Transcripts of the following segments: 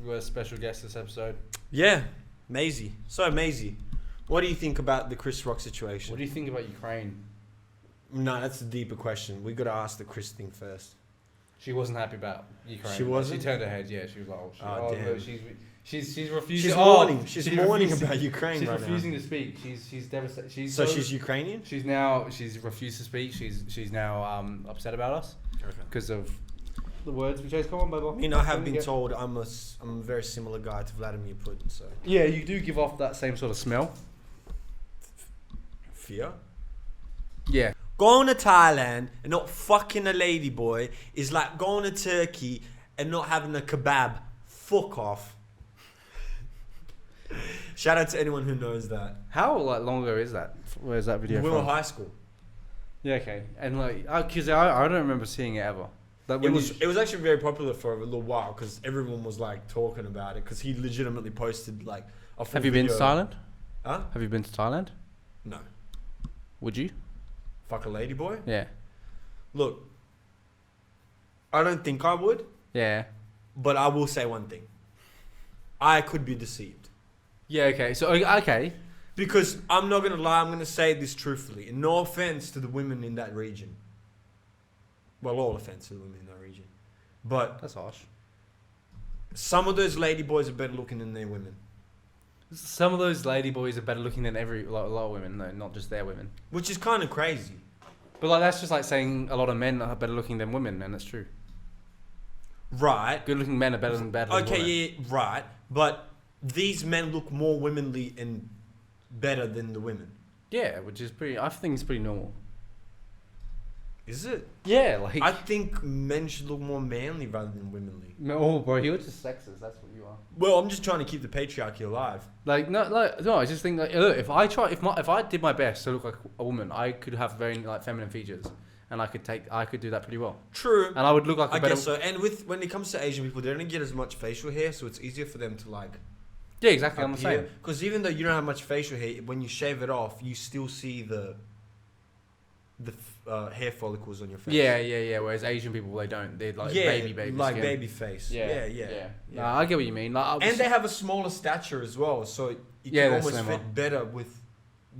We got a special guest this episode. Yeah, Maisie. So Maisie, what do you think about the Chris Rock situation? What do you think about Ukraine? No, that's a deeper question. We got to ask the Chris thing first. She wasn't happy about Ukraine. She wasn't? She turned her head. Yeah, she was like, "Oh, shit. Oh, damn. No, she's refusing. She's mourning about Ukraine She's right now. refusing to speak. She's devastated. She's Ukrainian. She's refused to speak. She's now upset about us because of the words we chose. Come on, baby. I mean, I have been told I'm a very similar guy to Vladimir Putin. So yeah, you do give off that same sort of smell. Fear. Yeah. Going to Thailand and not fucking a ladyboy is like going to Turkey and not having a kebab. Fuck off. Shout out to anyone who knows that. How long ago is that? Where's that video We from? were high school. Yeah, okay. And because I don't remember seeing it ever. Like It was actually very popular for a little while because everyone was like talking about it because he legitimately posted like a full Have you been to video. Thailand? Huh? Have you been to Thailand? No. Would you? Fuck a ladyboy? Yeah. Look, I don't think I would, Yeah. but I will say one thing. I could be deceived. Yeah, okay. So, okay. Because I'm not going to lie, I'm going to say this truthfully. And no offense to the women in that region. Well, all offense to the women in that region. But That's harsh. some of those ladyboys are better looking than their women. Some of those ladyboys are better looking than a lot of women, though, not just their women. Which is kind of crazy. But like that's just like saying a lot of men are better looking than women, and it's true. Right. Good looking men are better than bad looking women. Okay, yeah, right. But these men look more womanly and better than the women. Yeah, which is pretty. I think it's pretty normal. Is it? Yeah, like. I think men should look more manly rather than womanly. Oh, bro, you're just sexist. That's what you are. Well, I'm just trying to keep the patriarchy alive. Like no. I just think like look, if I did my best to look like a woman, I could have very like feminine features, and I could do that pretty well. True. And I would look like a I better. guess so. And when it comes to Asian people, they don't get as much facial hair, so it's easier for them to like. Yeah, exactly. I'm the same. Because even though you don't have much facial hair, when you shave it off, you still see the hair follicles on your face. Yeah. Whereas Asian people, they don't. They're like baby like skin. baby face. Yeah. Nah, I get what you mean. Like, And they have a smaller stature as well, so you can almost fit better with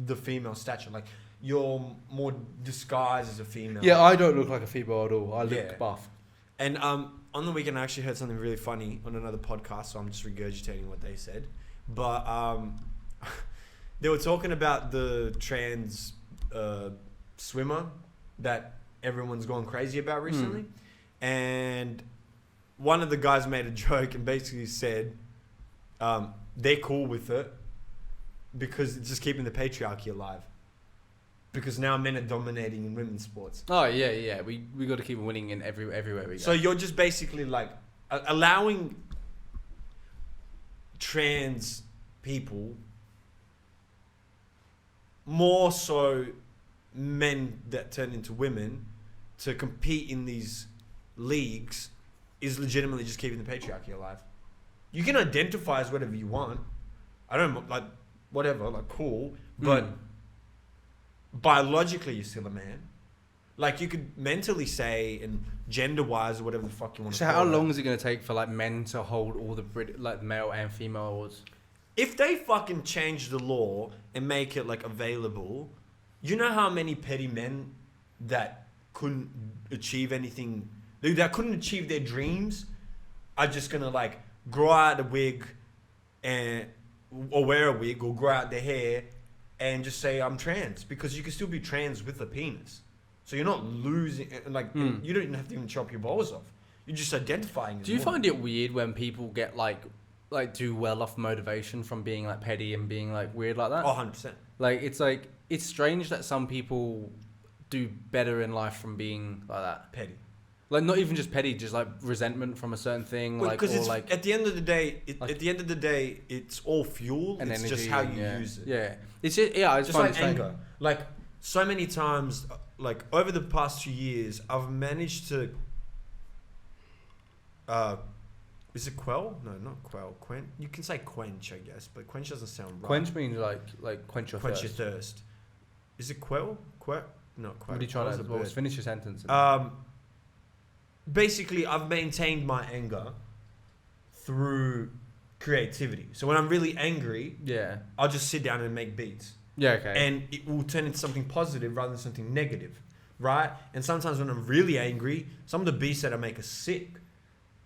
the female stature. Like you're more disguised as a female. Yeah, I don't look like a female at all. I look buff. And on the weekend, I actually heard something really funny on another podcast, so I'm just regurgitating what they said. But they were talking about the trans swimmer that everyone's gone crazy about recently. And one of the guys made a joke and basically said they're cool with it because it's just keeping the patriarchy alive. Because now men are dominating in women's sports. Oh yeah. We got to keep winning in everywhere we go. So you're just basically like allowing trans people, more so men that turn into women, to compete in these leagues is legitimately just keeping the patriarchy alive. You can identify as whatever you want. I don't like whatever, like cool, but biologically you're still a man. Like you could mentally say and gender-wise or whatever the fuck you want to So call how it. long is it going to take for like men to hold all the like male and female awards? If they fucking change the law and make it like available, you know how many petty men that couldn't achieve anything, that couldn't achieve their dreams, are just gonna like grow out a wig or wear a wig or grow out their hair and just say I'm trans, because you can still be trans with a penis. So you're not losing, like you don't have to even chop your balls off. You're just identifying as Do you woman. find it weird when people get like do well off motivation from being like petty and being like weird like that? Oh, 100%. Like it's strange that some people do better in life from being like that. Petty. Like not even just petty, just like resentment from a certain thing. Well, like because or it's like at the end of the day, it's all fuel. and It's energy just how you and, use it. Yeah, it's just it's Just fun like to say. anger. Like so many times, like over the past 2 years, I've managed to. Is it quell? No, not quell. Quench. You can say quench, I guess, but quench doesn't sound right. Quench means like quench your Quench thirst. your thirst. Is it quell? Not quell. What are you trying to? Quell's a bird. Finish your sentence. Basically, I've maintained my anger through creativity. So when I'm really angry, Yeah. I'll just sit down and make beats. Yeah. Okay. And it will turn into something positive rather than something negative, right? And sometimes when I'm really angry, some of the beats that I make are sick.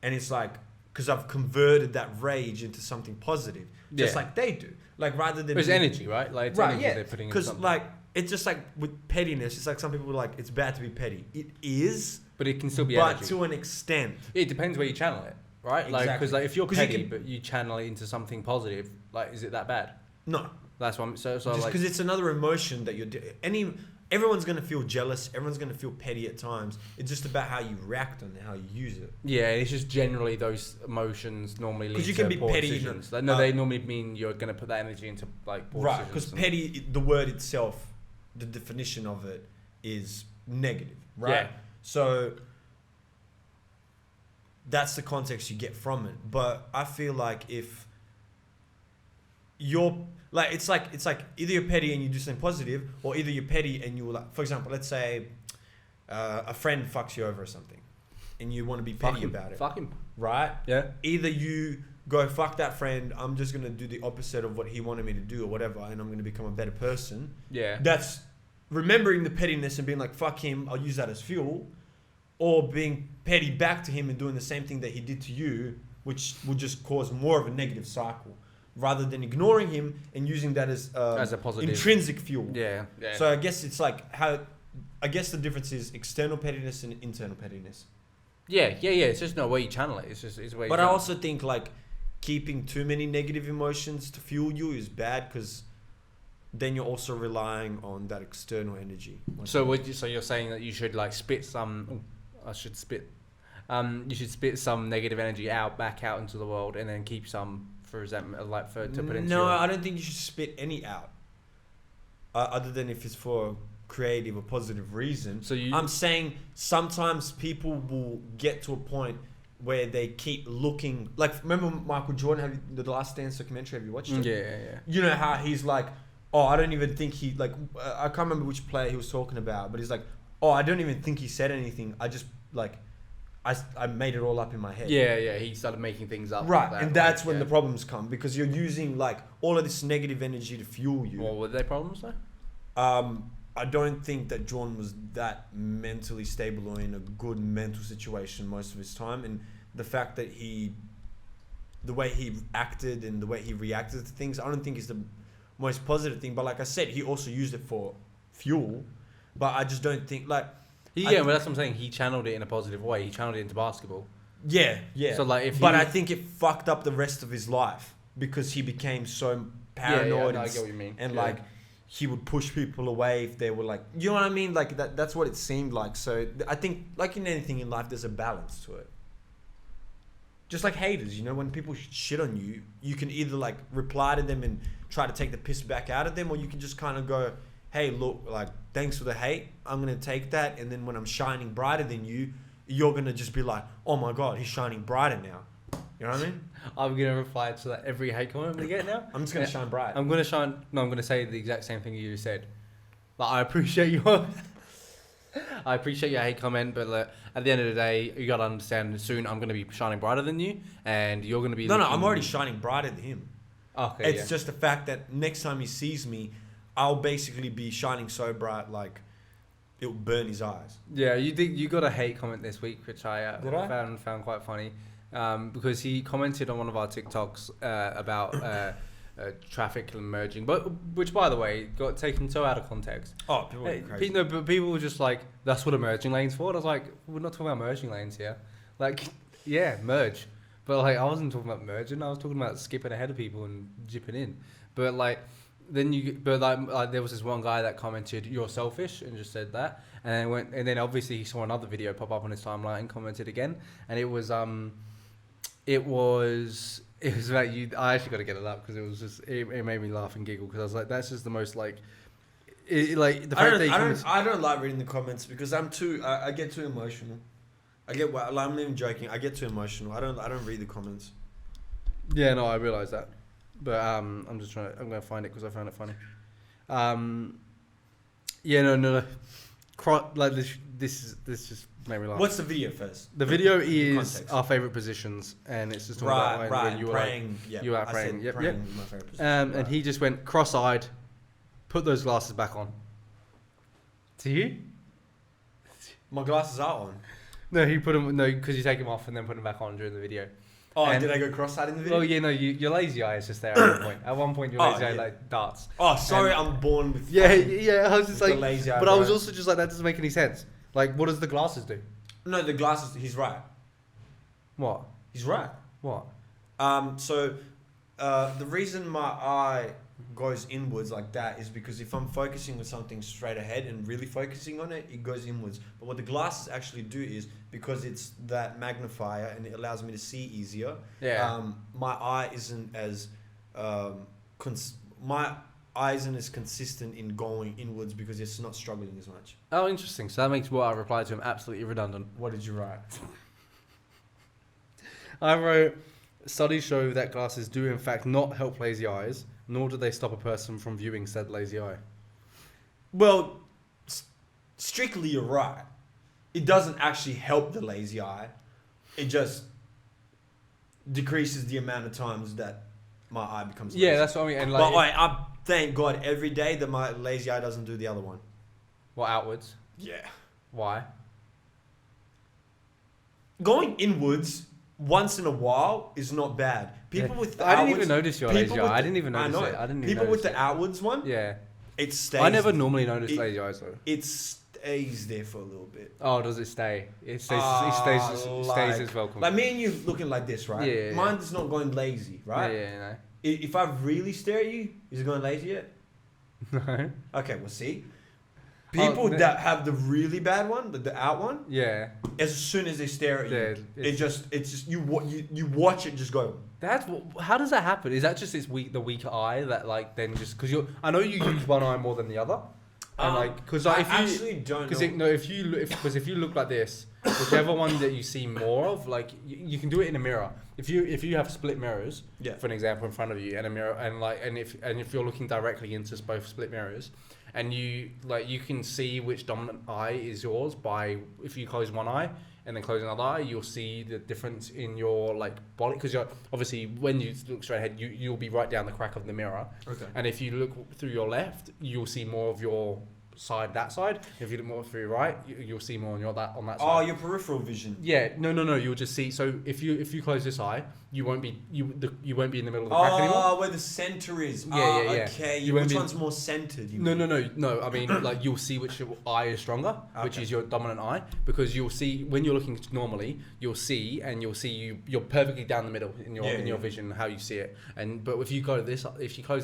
And it's like, because I've converted that rage into something positive, just like they do. Like rather than... It's energy, right? Like it's energy they're putting in because something. like, it's just like with pettiness, it's like some people are like, it's bad to be petty. It is, But it can still be but energy. to an extent. It depends where you channel it, right? Like, because Exactly. if you're 'Cause you petty, can- but you channel it into something positive, like, is it that bad? No. That's what I'm... So Just like... because it's another emotion that everyone's going to feel jealous. Everyone's going to feel petty at times. It's just about how you react on it, how you use it. Yeah, it's just generally those emotions normally lead 'Cause you to can be poor petty, decisions. Like, no, they normally mean you're going to put that energy into like poor Right, because decisions. petty, the word itself, the definition of it is negative, right? Yeah. So that's the context you get from it. But I feel like if you're like, it's like either you're petty and you do something positive, or either you're petty and you like, for example, let's say a friend fucks you over or something, and you want to be petty about it, Fuck him. right? Yeah. Either you go, fuck that friend, I'm just going to do the opposite of what he wanted me to do or whatever, and I'm going to become a better person. Yeah. That's remembering the pettiness and being like, fuck him, I'll use that as fuel. Or being petty back to him and doing the same thing that he did to you, which will just cause more of a negative cycle. Rather than ignoring him and using that as a positive intrinsic fuel. Yeah. Yeah. So I guess it's like I guess the difference is external pettiness and internal pettiness. Yeah. It's just no way you channel it. It's where you But I channel it. also think like keeping too many negative emotions to fuel you is bad, because then you're also relying on that external energy. So you're saying that you should like spit some... I should spit... you should spit some negative energy back out into the world, and then keep some for resentment, like to put into... No, I don't think you should spit any out. Other than if it's for a creative or positive reason. So I'm saying sometimes people will get to a point where they keep looking... Like, remember Michael Jordan, the Last Dance documentary? Have you watched it? Yeah. You know how he's like, oh, I don't even think he... Like, I can't remember which player he was talking about, but he's like, oh, I don't even think he said anything. I just, like... I made it all up in my head. Yeah. He started making things up. Right, Like and that, that's when the problems come, because you're using like all of this negative energy to fuel you. Well, were there problems though? I don't think that John was that mentally stable or in a good mental situation most of his time, and the fact that the way he acted and the way he reacted to things, I don't think is the most positive thing. But like I said, he also used it for fuel. But I just don't think like... But that's what I'm saying. He channeled it in a positive way. He channeled it into basketball. Yeah. So like, I think it fucked up the rest of his life, because he became so paranoid. I get what you mean. And like, he would push people away if they were like, you know what I mean? Like that's what it seemed like. So I think, like in anything in life, there's a balance to it. Just like haters, you know, when people shit on you, you can either like reply to them and try to take the piss back out of them, or you can just kind of go, hey, look, like, thanks for the hate. I'm going to take that. And then when I'm shining brighter than you, you're going to just be like, oh my God, he's shining brighter now. You know what I mean? I'm going to reply to that every hate comment I'm going to get now. I'm just going to shine bright. I'm going to say the exact same thing you said. Like, I appreciate your hate comment, but like, at the end of the day, you got to understand soon I'm going to be shining brighter than you, and you're going to be... No, I'm already shining brighter than him. Okay, It's just the fact that next time he sees me, I'll basically be shining so bright, like it'll burn his eyes. Yeah, you got a hate comment this week, which I found quite funny, because he commented on one of our TikToks about traffic merging, which by the way got taken so out of context. Oh, people are crazy. But people were just like, "That's what a merging lane's for." And I was like, "We're not talking about merging lanes here." Like, yeah, merge, but like I wasn't talking about merging. I was talking about skipping ahead of people and zipping in. But like. Then there was this one guy that commented, "You're selfish," and just said that, and then obviously he saw another video pop up on his timeline and commented again, and it was about you. I actually got to get it up because it was just it made me laugh and giggle, because I was like, that's just the most like, the fact that I don't like reading the comments, because I get too emotional. I'm not even joking. I get too emotional. I don't read the comments. Yeah, no, I realised that. But I'm going to find it because I found it funny. No. like this just made me laugh. What's the video first? The video is context. our favorite positions, and it's just talking about when you were praying. you were praying. Yep, praying yep. was my favorite position. And he just went cross-eyed, put those glasses back on. To you? My glasses are on. No, he put them. No, because you take them off and then put them back on during the video. Oh, And- did I go cross-eyed in the video? Oh yeah, no, your lazy eye is just there at one point. At one point, your lazy eye yeah. like darts. Oh, sorry, And- I'm born with. Yeah, fucking- yeah. I was just with the like, lazy eye, but I was bro. also just like, that doesn't make any sense. Like, what does the glasses do? No, the glasses. He's right. What? He's right. What? So the reason my eye goes inwards like that is because if I'm focusing on something straight ahead and really focusing on it, it goes inwards. But what the glasses actually do is, because it's that magnifier and it allows me to see easier. Yeah. My eye isn't as my eye isn't as consistent in going inwards because it's not struggling as much. Oh, interesting. So that makes what I replied to him absolutely redundant. What did you write? I wrote, studies show that glasses do in fact not help lazy eyes, nor do they stop a person from viewing said lazy eye. Well, strictly you're right. It doesn't actually help the lazy eye. It just decreases the amount of times that my eye becomes lazy. Yeah, that's what I mean. And like, But I thank God every day that my lazy eye doesn't do the other one. what, outwards? Yeah. Why? Going inwards once in a while is not bad. People Yeah. with the I didn't outwards, even notice your people lazy with eye. I the- didn't even notice know it. I didn't even People with notice the it. outwards one, Yeah. it stays. I never normally notice it- lazy eyes though. It stays there for a little bit. Oh, does it stay? It stays. Like- Stays as welcome. Like me and you looking like this, right? Yeah. Mine's not going lazy, right? Yeah, If I really stare at you, is it going lazy yet? no. Okay, we'll see. People no. that have the really bad one, the out one, Yeah. as soon as they stare at Yeah, you, it's- it's just you watch it just go. How does that happen? Is that just the weaker eye that like then just because I know you use one eye more than the other, and like because I if you actually don't know. if you look like this, whichever one that you see more of, like you can do it in a mirror. If you have split mirrors, Yeah. for an example, in front of you and a mirror, and if you're looking directly into both split mirrors, and you can see which dominant eye is yours by if you close one eye and then close another eye, you'll see the difference in your like body because you're obviously when you look straight ahead, you'll be right down the crack of the mirror. Okay. And if you look through your left, you'll see more of your that side. If you look more through your right, you'll see more on that Oh, side. your peripheral vision. Yeah, no. You'll just see. So if you close this eye, you won't be in the middle of the crack anymore. Oh, where the center is. Yeah. Okay. You won't Which be- one's more centered? You No. mean? I mean, like you'll see which eye is stronger, which Okay. is your dominant eye, because you'll see when you're looking normally, you're perfectly down the middle in your vision how you see it. But if you close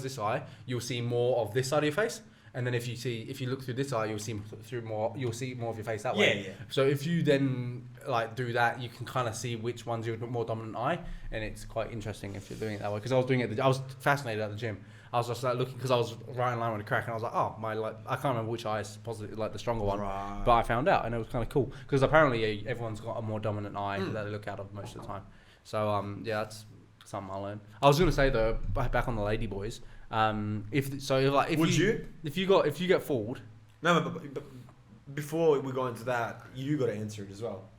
this eye, you'll see more of this side of your face. And then if you look through this eye, you'll see more of your face that way. Yeah. So if you then like do that, you can kind of see which one's your more dominant eye, and it's quite interesting if you're doing it that way. Because I was doing it, I was fascinated at the gym. I was just like looking because I was right in line with the crack, and I was like, oh my, like I can't remember which eye is positive, like the stronger one. Right. But I found out, and it was kind of cool because apparently everyone's got a more dominant eye that they look out of most of the time. So yeah, that's something I learned. I was gonna say though, back on the lady boys. If you get fooled. No, but before we go into that, you got to answer it as well.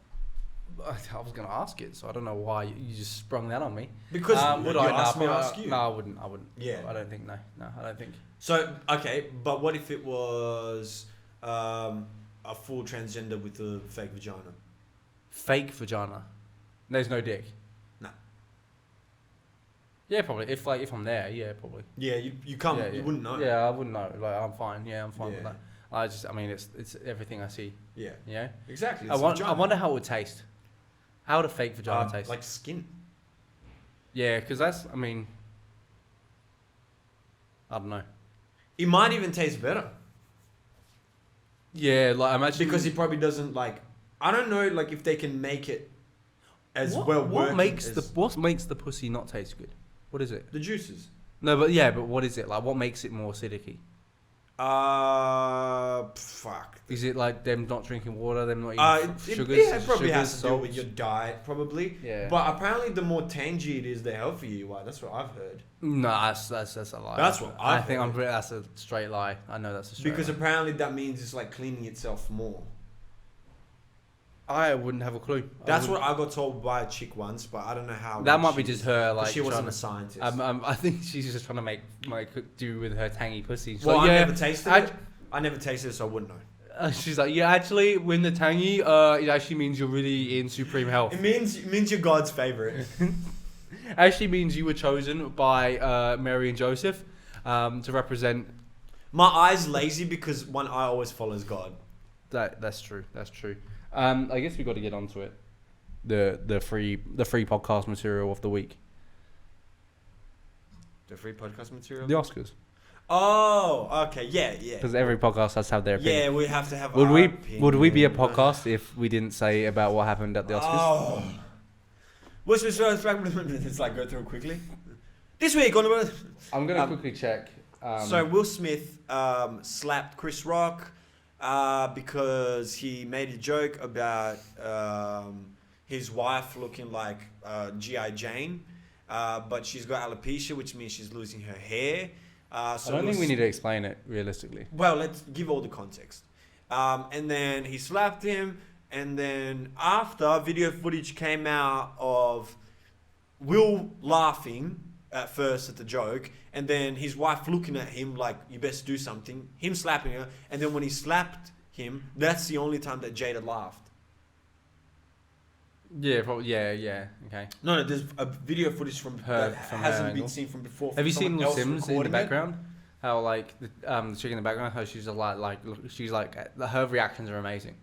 I was gonna ask it, so I don't know why you just sprung that on me. Because would you I asked me to ask you. No, I wouldn't. Yeah. I don't think. No, I don't think. So, okay, but what if it was a full transgender with a fake vagina? Fake vagina. There's no dick. No. Yeah, probably. If I'm there, yeah, probably. Yeah, you can't. Yeah, you wouldn't know. Yeah, I wouldn't know. Like I'm fine. Yeah, I'm fine with Yeah. that. I mean, it's everything I see. Yeah. Yeah. Exactly. I wonder how it would taste. How would a fake vagina taste? Like skin. Yeah, because that's. I mean. I don't know. It might even taste better Yeah, like imagine because it probably doesn't like. I don't know, like if they can make it as what working makes as what makes the pussy not taste good? What is it? the juices. No, but what is it like? What makes it more acidic-y? Fuck. Is it like them not drinking water, them not eating sugars? Yeah, it probably sugars, has to do salts? with your diet, probably. Yeah. But apparently, the more tangy it is, the healthier you are. That's what I've heard. No, that's a lie. That's what I I've think. heard. That's a straight lie. I know that's a straight Because lie. apparently that means it's like cleaning itself more. I wouldn't have a clue. That's what I got told by a chick once, but I don't know how. That much might be she just was- her, 'cause like, she wasn't trying a scientist. I think she's just trying to make do with her tangy pussy. She's Well, like, I yeah, never tasted it. I never tasted it, so I wouldn't know. she's like, yeah, actually, when the tangy, it actually means you're really in supreme health. It means you're God's favorite. Actually means you were chosen by Mary and Joseph to represent. My eye's lazy because one eye always follows God. That's true. That's true. I guess we got to get onto it. The free podcast material of the week. The free podcast material. The Oscars. Oh, okay, yeah. Because every podcast has to have their opinion. Yeah, we have to have. Would our we be a opinion. podcast if we didn't say about what happened at the Oscars? Oh. Let's like go through it quickly. This week on the. I'm gonna quickly check. So Will Smith slapped Chris Rock because he made a joke about his wife looking like G.I. Jane, but she's got alopecia, which means she's losing her hair. So I don't think we need to explain it realistically. Well, let's give all the context. And then he slapped him, and then after, video footage came out of Will laughing at first at the joke, and then his wife looking at him like, you best do something, him slapping her, and then when he slapped him, that's the only time that Jada laughed. Yeah, probably. Yeah. Okay. No, there's a video footage from Her- that from her hasn't angle. been seen from before. Have you seen someone Will else Sims in the recording it. background? How like the chick in the background, how she's like she's like her reactions are amazing.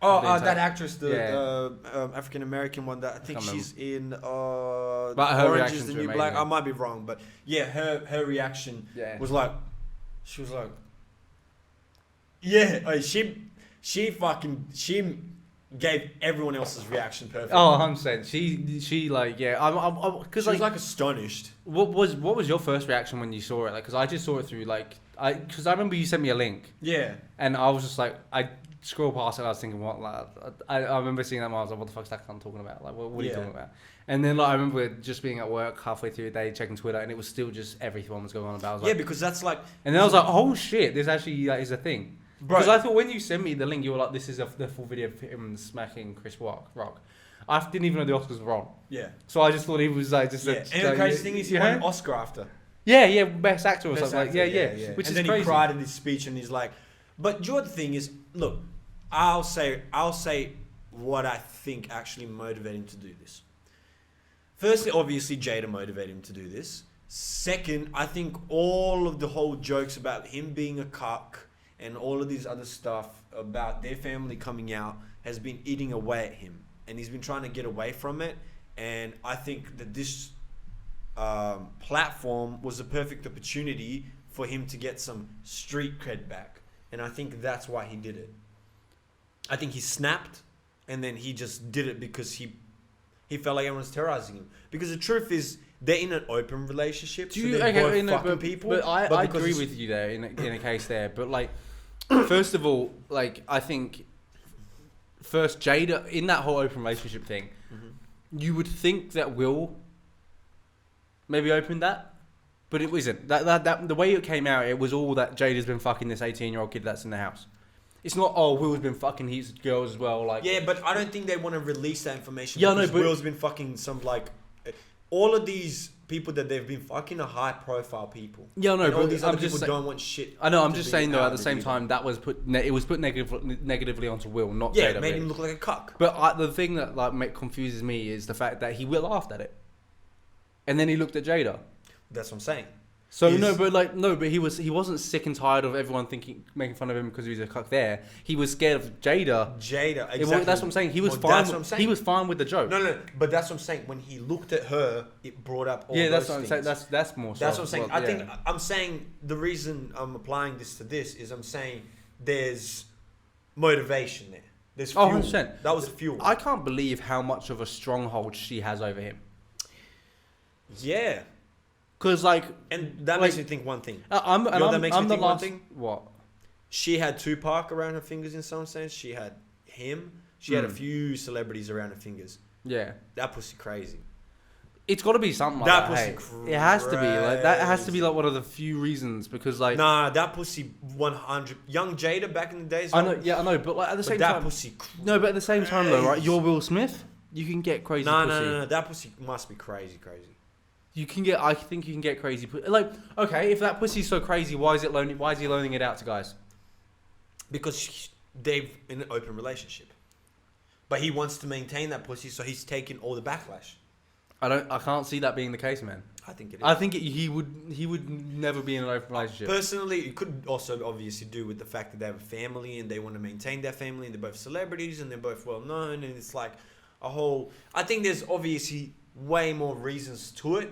Oh, The entire- that actress, the Yeah. African American one. That I think can't she's in. But her Orange reactions is the are New amazing. Black. I might be wrong, but yeah, her reaction Yeah. was like, she was like, yeah, she gave everyone else's reaction perfect. Oh, 100%. She like I'm because she was like like astonished. what was your first reaction when you saw it? Like, because I just saw it through like because I remember you sent me a link Yeah. and I was just like I scrolled past it. I was thinking what like I remember seeing that and I was like what the fuck's that cunt talking about? Like what are you Yeah. talking about? And then like I remember just being at work halfway through the day checking Twitter and it was still just everything was going on about. I was Yeah, like, because that's like. and then I was like, oh shit, this actually is a thing. Bro. Because I thought when you sent me the link, you were like, this is the full video of him smacking Chris Rock. I didn't even know the Oscars were on. Yeah. So I just thought he was like just Yeah. a... And the crazy thing is he won an Oscar after. Yeah, best actor or Best something. actor, Like, yeah. Which and is then crazy. he cried in his speech and he's like, but you know what the thing is, look, I'll say what I think actually motivated him to do this. Firstly, obviously Jada motivated him to do this. Second, I think all of the whole jokes about him being a cuck and all of these other stuff about their family coming out has been eating away at him. And he's been trying to get away from it. And I think that this platform was a perfect opportunity for him to get some street cred back. And I think that's why he did it. I think he snapped and then he just did it because he felt like everyone's terrorizing him. Because the truth is, they're in an open relationship. So they're both fucking people. But I because agree it's- with you there in a case there. But like, first of all, like I think first Jada in that whole open relationship thing, you would think that Will maybe opened that, but it wasn't. That the way it came out, it was all that Jada's been fucking this 18-year-old kid that's in the house. It's not, oh, Will's been fucking heaps of girls as well. Like, Yeah, but I don't think they want to release that information. Yeah, no, because but- Will's been fucking some like all of these people that they've been fucking are high profile people. yeah, no, And all but these I'm other just people saying, don't want shit. I know. I'm to just be saying though. out At the there same either. time, that was it was put negatively onto Will, not Yeah, Jada. it made really. him look like a cuck. But the thing that like confuses me is the fact that he laughed at it, and then he looked at Jada. That's what I'm saying. So He's- but he wasn't sick and tired of everyone making fun of him because he was a cuck there. He was scared of Jada. Jada, It- exactly. that's what I'm saying. He was Well, fine. that's what I'm saying. He was fine with the joke. No, but that's what I'm saying. When he looked at her, it brought up all yeah, those that's what I'm things. saying. That's more. That's so, what I'm saying. well, I think yeah. I'm saying the reason I'm applying this to this is I'm saying there's motivation there. There's fuel. 100%. That was the fuel. I can't believe how much of a stronghold she has over him. Yeah. Because like, And that like, makes me think one thing. I'm You know what that makes me the think one last. thing? What? She had Tupac around her fingers in some sense. She had him. She had a few celebrities around her fingers. Yeah. That pussy crazy. It's got to be something like That that. pussy Hey. It has to be like that. Has to be crazy. like one of the few reasons because like. Nah, that pussy 100. Young Jada back in the days. I know. Yeah, I know. But like at the But same that time. pussy. No, but at the same time though, right? crazy. You're Will Smith. You can get crazy No, pussy. no. That pussy must be crazy. You can get. I think you can get crazy. Like, okay, if that pussy's so crazy, why is it loaning? Why is he loaning it out to guys? Because they've in an open relationship. But he wants to maintain that pussy, so he's taking all the backlash. I can't see that being the case, man. I think it is. I think he would never be in an open relationship. Personally, it could also obviously do with the fact that they have a family and they want to maintain their family and they're both celebrities and they're both well known and it's like a whole. I think there's obviously way more reasons to it.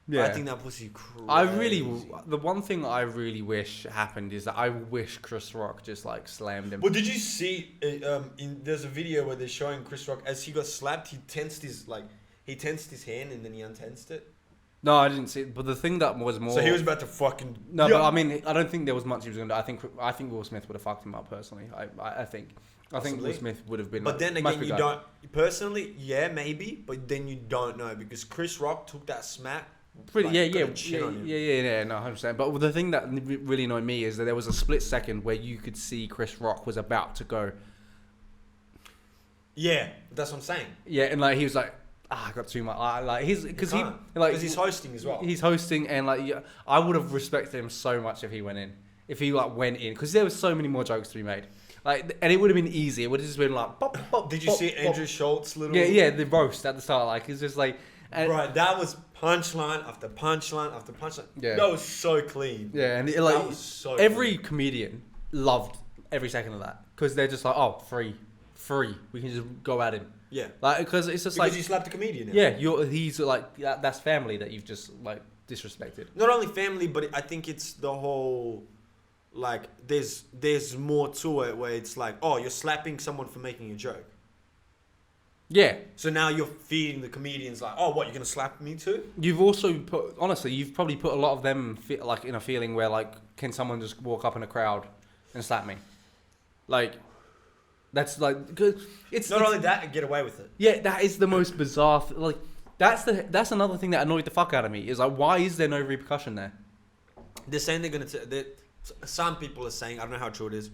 Yeah. I think that pussy crazy. The one thing I really wish happened is that I wish Chris Rock just like slammed him. Well, did you see? There's a video where they're showing Chris Rock as he got slapped. He tensed his hand and then he untensed it. No, I didn't see it. But the thing that was more. So he was about to fucking. No, but I mean, I don't think there was much he was going to do. I think Will Smith would have fucked him up personally. I think Possibly. Will Smith would have been. But then much again, you bigger. don't. Personally, yeah, maybe. But then you don't know because Chris Rock took that smack. Pretty, like, yeah, got a chin on him. yeah, no, 100%. But the thing that really annoyed me is that there was a split second where you could see Chris Rock was about to go. Yeah, that's what I'm saying. Yeah, and like he was like, I got too much. Like because he's hosting as well. He's hosting, and like I would have respected him so much if he went in. If he like went in, because there was so many more jokes to be made. Like, and it would have been easy. It would have just been like, pop, pop. Did you pop, see pop. Andrew Schultz little? Yeah, the roast at the start. Like it's just like. And Right, that was punchline after punchline after punchline. Yeah. That was so clean. Yeah, and That like was so every clean. comedian loved every second of that because they're just like, oh, free, we can just go at him. Yeah. Like because it's just Because like you slapped a comedian. Now. yeah, he's like that's family that you've just like disrespected. Not only family, but I think it's the whole, like, there's more to it where it's like, oh, you're slapping someone for making a joke. Yeah, So now you're feeding the comedians like, oh, what, you're going to slap me too? you've also put honestly, you've probably put a lot of them like in a feeling where like, can someone just walk up in a crowd and slap me? Like, that's like, 'cause it's Not only that, get away with it. yeah, that is the most bizarre. Like, that's another thing that annoyed the fuck out of me is like, why is there no repercussion there? They're saying they're going to... Some people are saying, I don't know how true it is,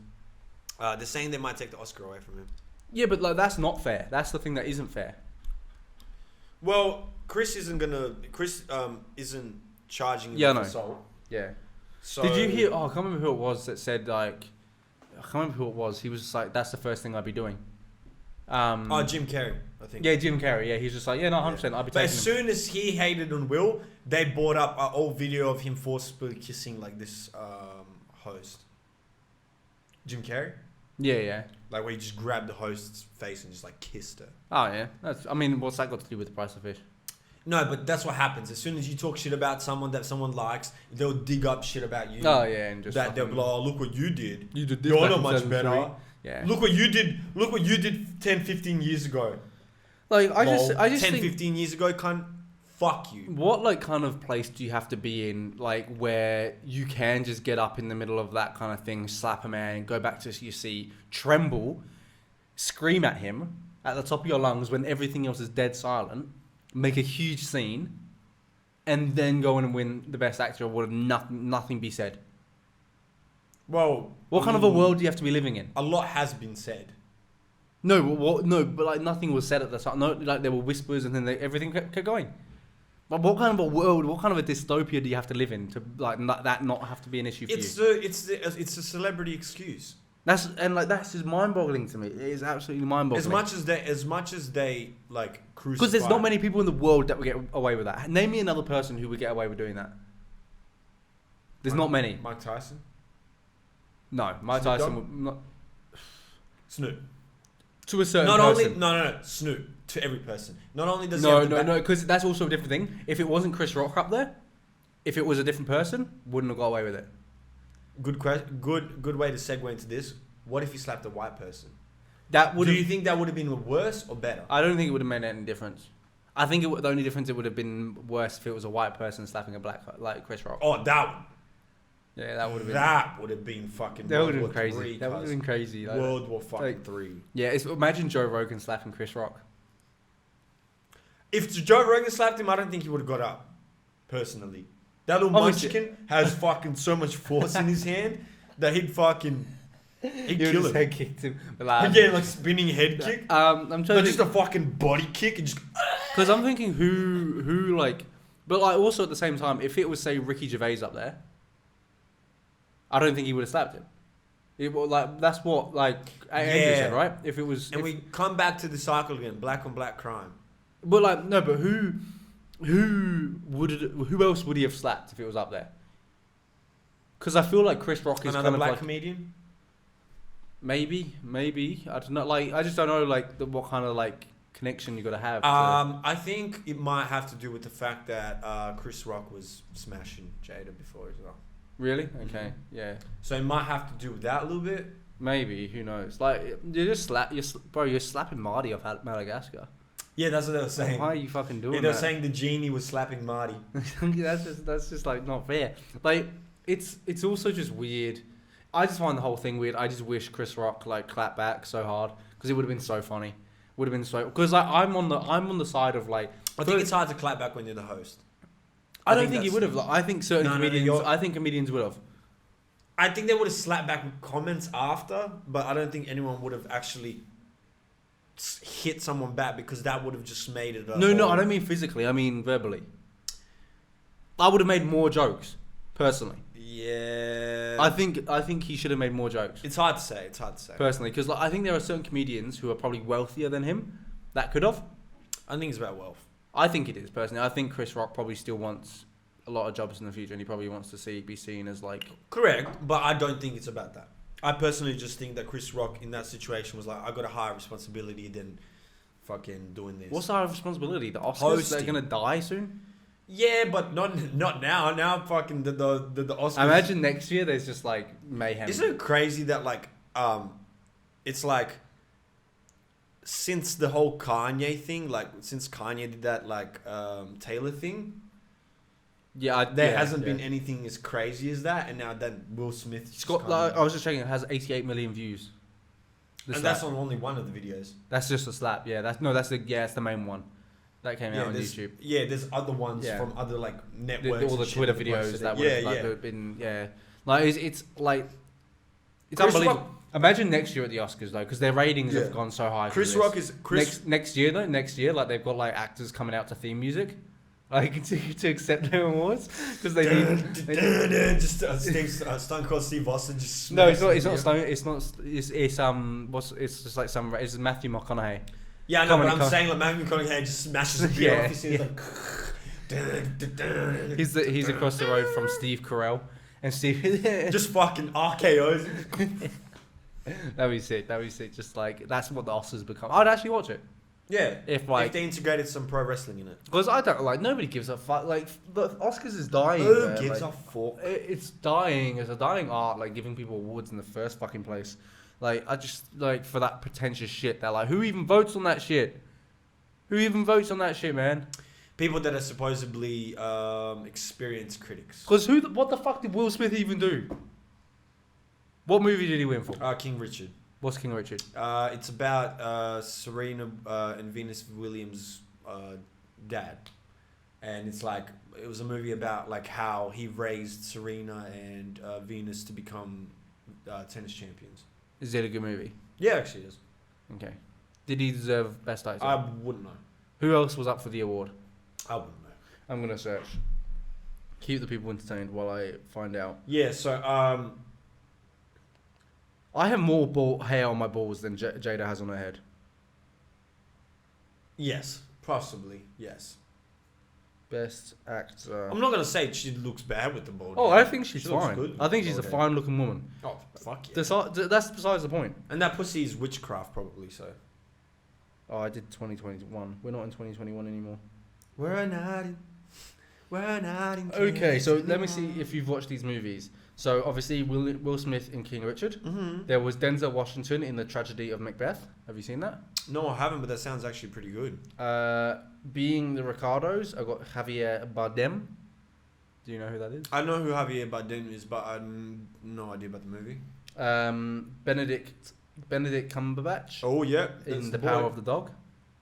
they're saying they might take the Oscar away from him. Yeah, but like that's not fair. That's the thing that isn't fair. Well, Chris isn't charging him Yeah, I for know. assault. Yeah. So Did you hear? Oh, I can't remember who it was that said like, I can't remember who it was. He was just like, that's the first thing I'd be doing. Oh, Jim Carrey, I think. Yeah, Jim Carrey. Yeah, he's just like, yeah, no, 100%. I'd be But taking as him. soon as he hated on Will, they brought up an old video of him forcibly kissing like this host. Jim Carrey? Yeah. Like where he just grabbed the host's face and just like kissed her. Oh yeah. I mean, what's that got to do with the price of fish? No, but that's what happens. As soon as you talk shit about someone that someone likes, they'll dig up shit about you. Oh yeah, and just That they'll fucking- be like, oh, look what you did. You did this You're back not in much 2003. better. Yeah. Look what you did. Look what you did 10, 15 years ago. Like I just 10, think 15 years ago, cunt. Fuck you. what like kind of place do you have to be in like where you can just get up in the middle of that kind of thing, slap a man, go back to your seat, tremble, scream at him at the top of your lungs when everything else is dead silent, make a huge scene, and then go in and win the best actor award and nothing be said? Well, What kind of a world do you have to be living in? A lot has been said. No, but like nothing was said at the time. No, like there were whispers and then everything kept going. But what kind of a world, what kind of a dystopia do you have to live in to like that not have to be an issue for you? It's a celebrity excuse. That's just mind-boggling to me. It is absolutely mind-boggling. As much as they like crucify. Because there's not many people in the world that would get away with that. Name me another person who would get away with doing that. There's not many. Mike Tyson, No, Mike Snoop Tyson Dogg? would not Snoop. to a certain Not only person. no, Snoop to every person. Not only does No, he have because that's also a different thing. If it wasn't Chris Rock up there, if it was a different person, wouldn't have got away with it. Good way to segue into this. What if he slapped a white person? That would. Do you think that would have been worse or better? I don't think it would have made any difference. I think the only difference, it would have been worse if it was a white person slapping a black, like Chris Rock. Oh, that would have been. That would have been fucking. That would have World been War crazy. III, That would have been crazy. Like, World War fucking 3. Yeah, imagine Joe Rogan slapping Chris Rock. If Joe Rogan slapped him, I don't think he would have got up. Personally, that little munchkin has fucking so much force in his hand that he'd kill him. Head kicked him. He'd get like spinning head kick. I'm trying to Just a fucking body kick and just. Because I'm thinking who like, but like also at the same time, if it was say Ricky Gervais up there, I don't think he would have slapped him. Like that's what like Andrew said, right? If it was, and we come back to the cycle again, black on black crime. But like no, but who else would he have slapped if it was up there? Because I feel like Chris Rock is Another kind of black like comedian. Maybe I don't know. Like I just don't know like what kind of like connection you got to have. I think it might have to do with the fact that Chris Rock was smashing Jada before as well. Really? Okay. Yeah. So it might have to do with that a little bit. Maybe. Who knows? Like you're slapping Marty off Madagascar. Yeah, that's what they were saying. Why are you fucking doing that? They were saying the genie was slapping Marty. that's just like not fair. Like it's also just weird. I just find the whole thing weird. I just wish Chris Rock like clapped back so hard because it would have been so funny. Would have been so because like, I'm on the side of like. I think it's hard to clap back when you're the host. I don't think he would have. Like, I think certain comedians. No, I think comedians would have. I think they would have slapped back with comments after, but I don't think anyone would have actually hit someone back because that would have just made it. No, I don't mean physically. I mean verbally. I would have made more jokes, personally. Yeah. I think he should have made more jokes. It's hard to say. Personally, because like, I think there are certain comedians who are probably wealthier than him that could have. I think it's about wealth. I think it is personally. I think Chris Rock probably still wants a lot of jobs in the future, and he probably wants to be seen as like correct. But I don't think it's about that. I personally just think that Chris Rock in that situation was like, I got a higher responsibility than fucking doing this. What's our responsibility? The Oscars? Hosting. They're gonna die soon. Yeah, but not now. Now fucking the Oscars. I imagine next year there's just like mayhem. Isn't it crazy that like it's like since the whole Kanye thing, like since Kanye did that like Taylor thing, there hasn't been anything as crazy as that, and now that Will Smith. I was just checking. It has 88 million views. That's on only one of the videos. That's just a slap. Yeah, that's the main one that came out on YouTube. Yeah, there's other ones from other like networks. All the Twitter videos that would have been like it's like it's unbelievable. Imagine next year at the Oscars though, because their ratings have gone so high. Chris Rock is next year like they've got like actors coming out to theme music. Like to accept their awards because they need just Stone Cold Steve Austin just no, it's not Stone. It's just like it's Matthew McConaughey. Yeah, I know, but I'm saying like Matthew McConaughey just smashes the beer off his like. He's across the road from Steve Carell, and Steve just fucking RKO's. That'd be sick. Just like that's what the Oscars become. I'd actually watch it. Yeah, if they integrated some pro wrestling in it. Because I don't like nobody gives a fuck. Like the Oscars is dying. Who gives a fuck? It's dying. It's a dying art. Like giving people awards in the first fucking place. Like I just like for that pretentious shit. They're like, who even votes on that shit? Who even votes on that shit, man? People that are supposedly experienced critics. Because what the fuck did Will Smith even do? What movie did he win for? King Richard. What's King Richard? It's about Serena and Venus Williams' dad, and it's like it was a movie about like how he raised Serena and Venus to become tennis champions. Is it a good movie? Yeah, actually it is. Okay. Did he deserve best actor? I wouldn't know. Who else was up for the award? I wouldn't know. I'm gonna search. Keep the people entertained while I find out. Yeah. So I have more hair on my balls than Jada has on her head. Yes, possibly. Yes. Best actor. I'm not gonna say she looks bad with the bald. Oh, I think she's fine. Good I think she's a fine-looking woman. Oh, fuck yeah. That's besides the point. And that pussy is witchcraft, probably. So. Oh, I did 2021. We're not in 2021 anymore. We're not in. Okay, so let me see if you've watched these movies. So obviously Will Smith in King Richard. Mm-hmm. There was Denzel Washington in The Tragedy of Macbeth. Have you seen that? No, I haven't, but that sounds actually pretty good. Being the Ricardos, I got Javier Bardem. Do you know who that is? I know who Javier Bardem is, but I have no idea about the movie. Benedict Cumberbatch. Oh yeah, in The Power of the Dog.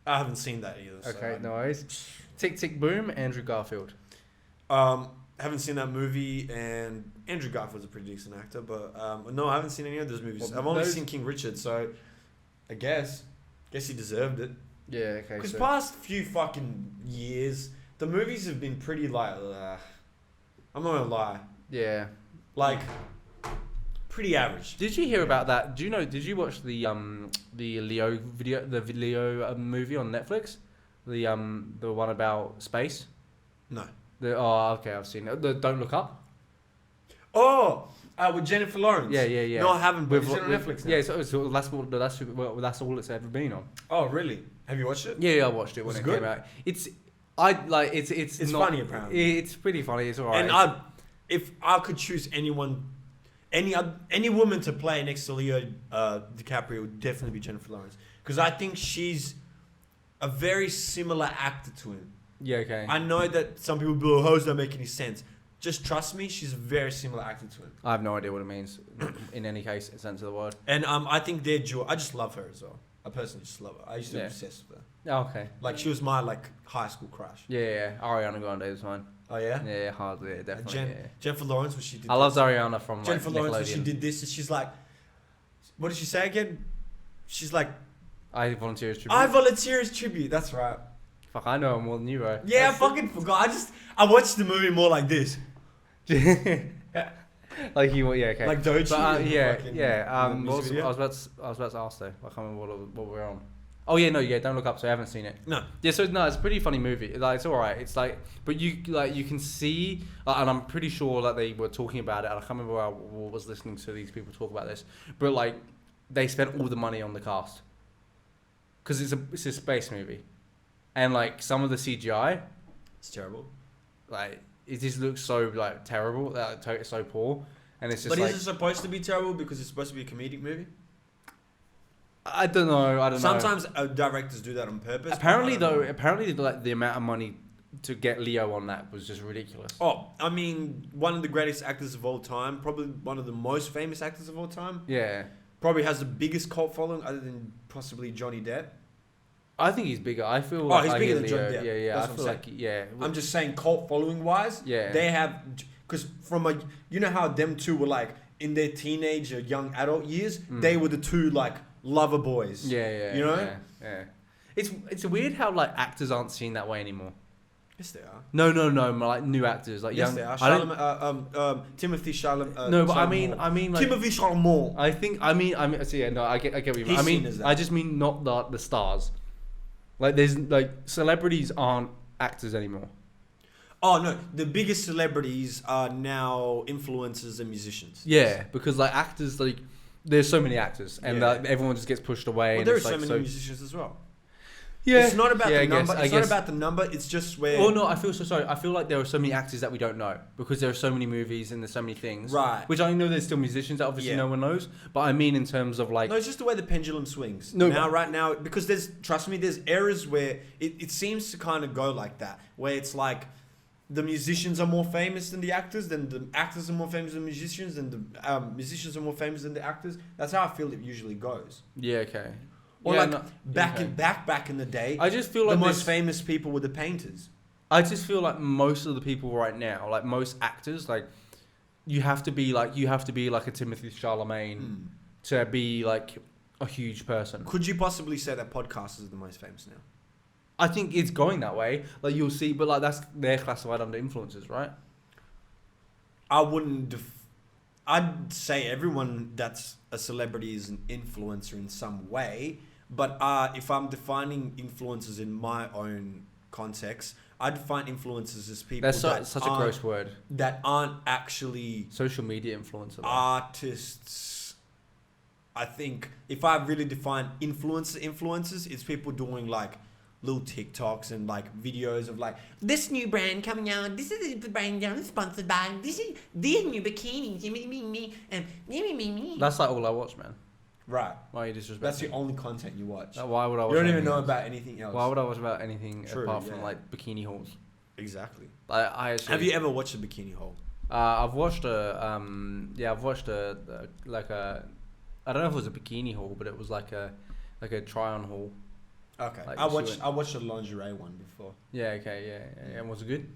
I haven't seen that either. Okay, no worries. Tick Tick Boom, Andrew Garfield. Haven't seen that movie, and Andrew Garfield's a pretty decent actor, but no, I haven't seen any of those movies. Well, I've only seen King Richard, so I guess he deserved it. Yeah, okay. Because past few fucking years, the movies have been pretty like, I'm not gonna lie, yeah, like pretty average. Did you hear about that? Did you watch the Leo video, the Leo movie on Netflix, the one about space? No. Okay, I've seen it. The Don't Look Up. Oh, with Jennifer Lawrence. Yeah. No, I haven't. But it's on Netflix now. Yeah, so that's all it's ever been on. Oh, really? Have you watched it? Yeah, I watched it when it came out. It's It's not, funny apparently. It's pretty funny. It's alright. And if I could choose any woman to play next to Leo DiCaprio, it would definitely be Jennifer Lawrence, because I think she's a very similar actor to him. Yeah, okay. I know that some people be like, how does that make any sense? Just trust me, she's a very similar actor to him. I have no idea what it means in any case, sense of the word. And I think they're dual. I just love her as well. I personally just love her. I used to be obsessed with her. Oh, okay. Like, she was my high school crush. Yeah. Ariana Grande was mine. Oh yeah? Yeah, hardly, yeah, definitely. Jennifer Lawrence, when she did I loved Ariana from Jennifer Lawrence, when she Nickelodeon. did this, and she's like, what did she say again? She's like, I volunteer as tribute. I volunteer as tribute. That's right. Fuck, I know more than you, bro. Yeah, I fucking forgot. I watched the movie more like this. Like you, yeah, okay. Like Doji. I was about to ask though. I can't remember what we're on. Oh yeah, Don't Look Up. So I haven't seen it. No. Yeah, so no, it's a pretty funny movie. Like, it's alright. It's like, but you can see, and I'm pretty sure that they were talking about it. And I can't remember where I was listening to these people talk about this, but like, they spent all the money on the cast because it's a space movie, and like some of the CGI, It's terrible. like it just looks so like terrible, it's so poor, and it's just. But like, is it supposed to be terrible because it's supposed to be a comedic movie? I don't know. Sometimes directors do that on purpose. Apparently, like the amount of money to get Leo on that was just ridiculous. Oh, I mean, one of the greatest actors of all time, probably one of the most famous actors of all time. Yeah. Probably has the biggest cult following, other than possibly Johnny Depp. I think he's bigger. I feel. Oh, he's bigger than Johnny Depp. Yeah. That's I what feel I'm like yeah. I'm just saying, cult following wise. Yeah. They have, because you know how them two were like in their teenage or young adult years. They were the two like lover boys. Yeah. You know. Yeah. It's weird how like actors aren't seen that way anymore. Yes, they are. No. Like new actors, like Yes, young. they are. Timothy Chalamet. No, but Chalamet. I mean, like, Timothy Chalamet. I think. So yeah, no, I get what you mean. He's seen as that. I just mean not the stars. Like there's like celebrities aren't actors anymore. Oh no, the biggest celebrities are now influencers and musicians. Yeah, because like actors, like there's so many actors, and everyone just gets pushed away. Well, and there are it's, so like, many musicians as well. Yeah, it's not about the number. It's not guess. about the number. It's just where. Oh no, I feel so sorry. I feel like there are so many actors that we don't know because there are so many movies and there's so many things. Right. Which I know there's still musicians that obviously no one knows, but I mean in terms of like. No, it's just the way the pendulum swings. No, right now, because trust me, there's eras where it seems to kind of go like that, where it's like the musicians are more famous than the actors, then the actors are more famous than musicians, and the musicians are more famous than the actors. That's how I feel it usually goes. Yeah. Okay. Or yeah, back in the day, I just feel like the most famous people were the painters. I just feel like most of the people right now, like most actors, like you have to be like a Timothy Chalamet to be like a huge person. Could you possibly say that podcasters are the most famous now? I think it's going that way. Like you'll see, but like they're classified under influencers, right? I wouldn't. I'd say everyone that's a celebrity is an influencer in some way. But if I'm defining influencers in my own context, I define influencers as people such a gross word. That aren't actually social media influencer. Artists. I think if I really define influencers, it's people doing like little TikToks and like videos of like this new brand coming out. This is the brand I'm sponsored by. This is these new bikinis. And That's like all I watch, man. Right. Why are you disrespecting? That's the only content you watch. Why would I watch You don't even anything know else? about anything else. Why would I watch about anything True, apart from yeah. like bikini hauls? Exactly. I actually, Have you ever watched a bikini haul? I've watched I've watched like a, I don't know if it was a bikini haul, but it was like a try on haul. Okay. Like, I she watched went- I watched a lingerie one before. Yeah. Okay. Yeah. And was it good?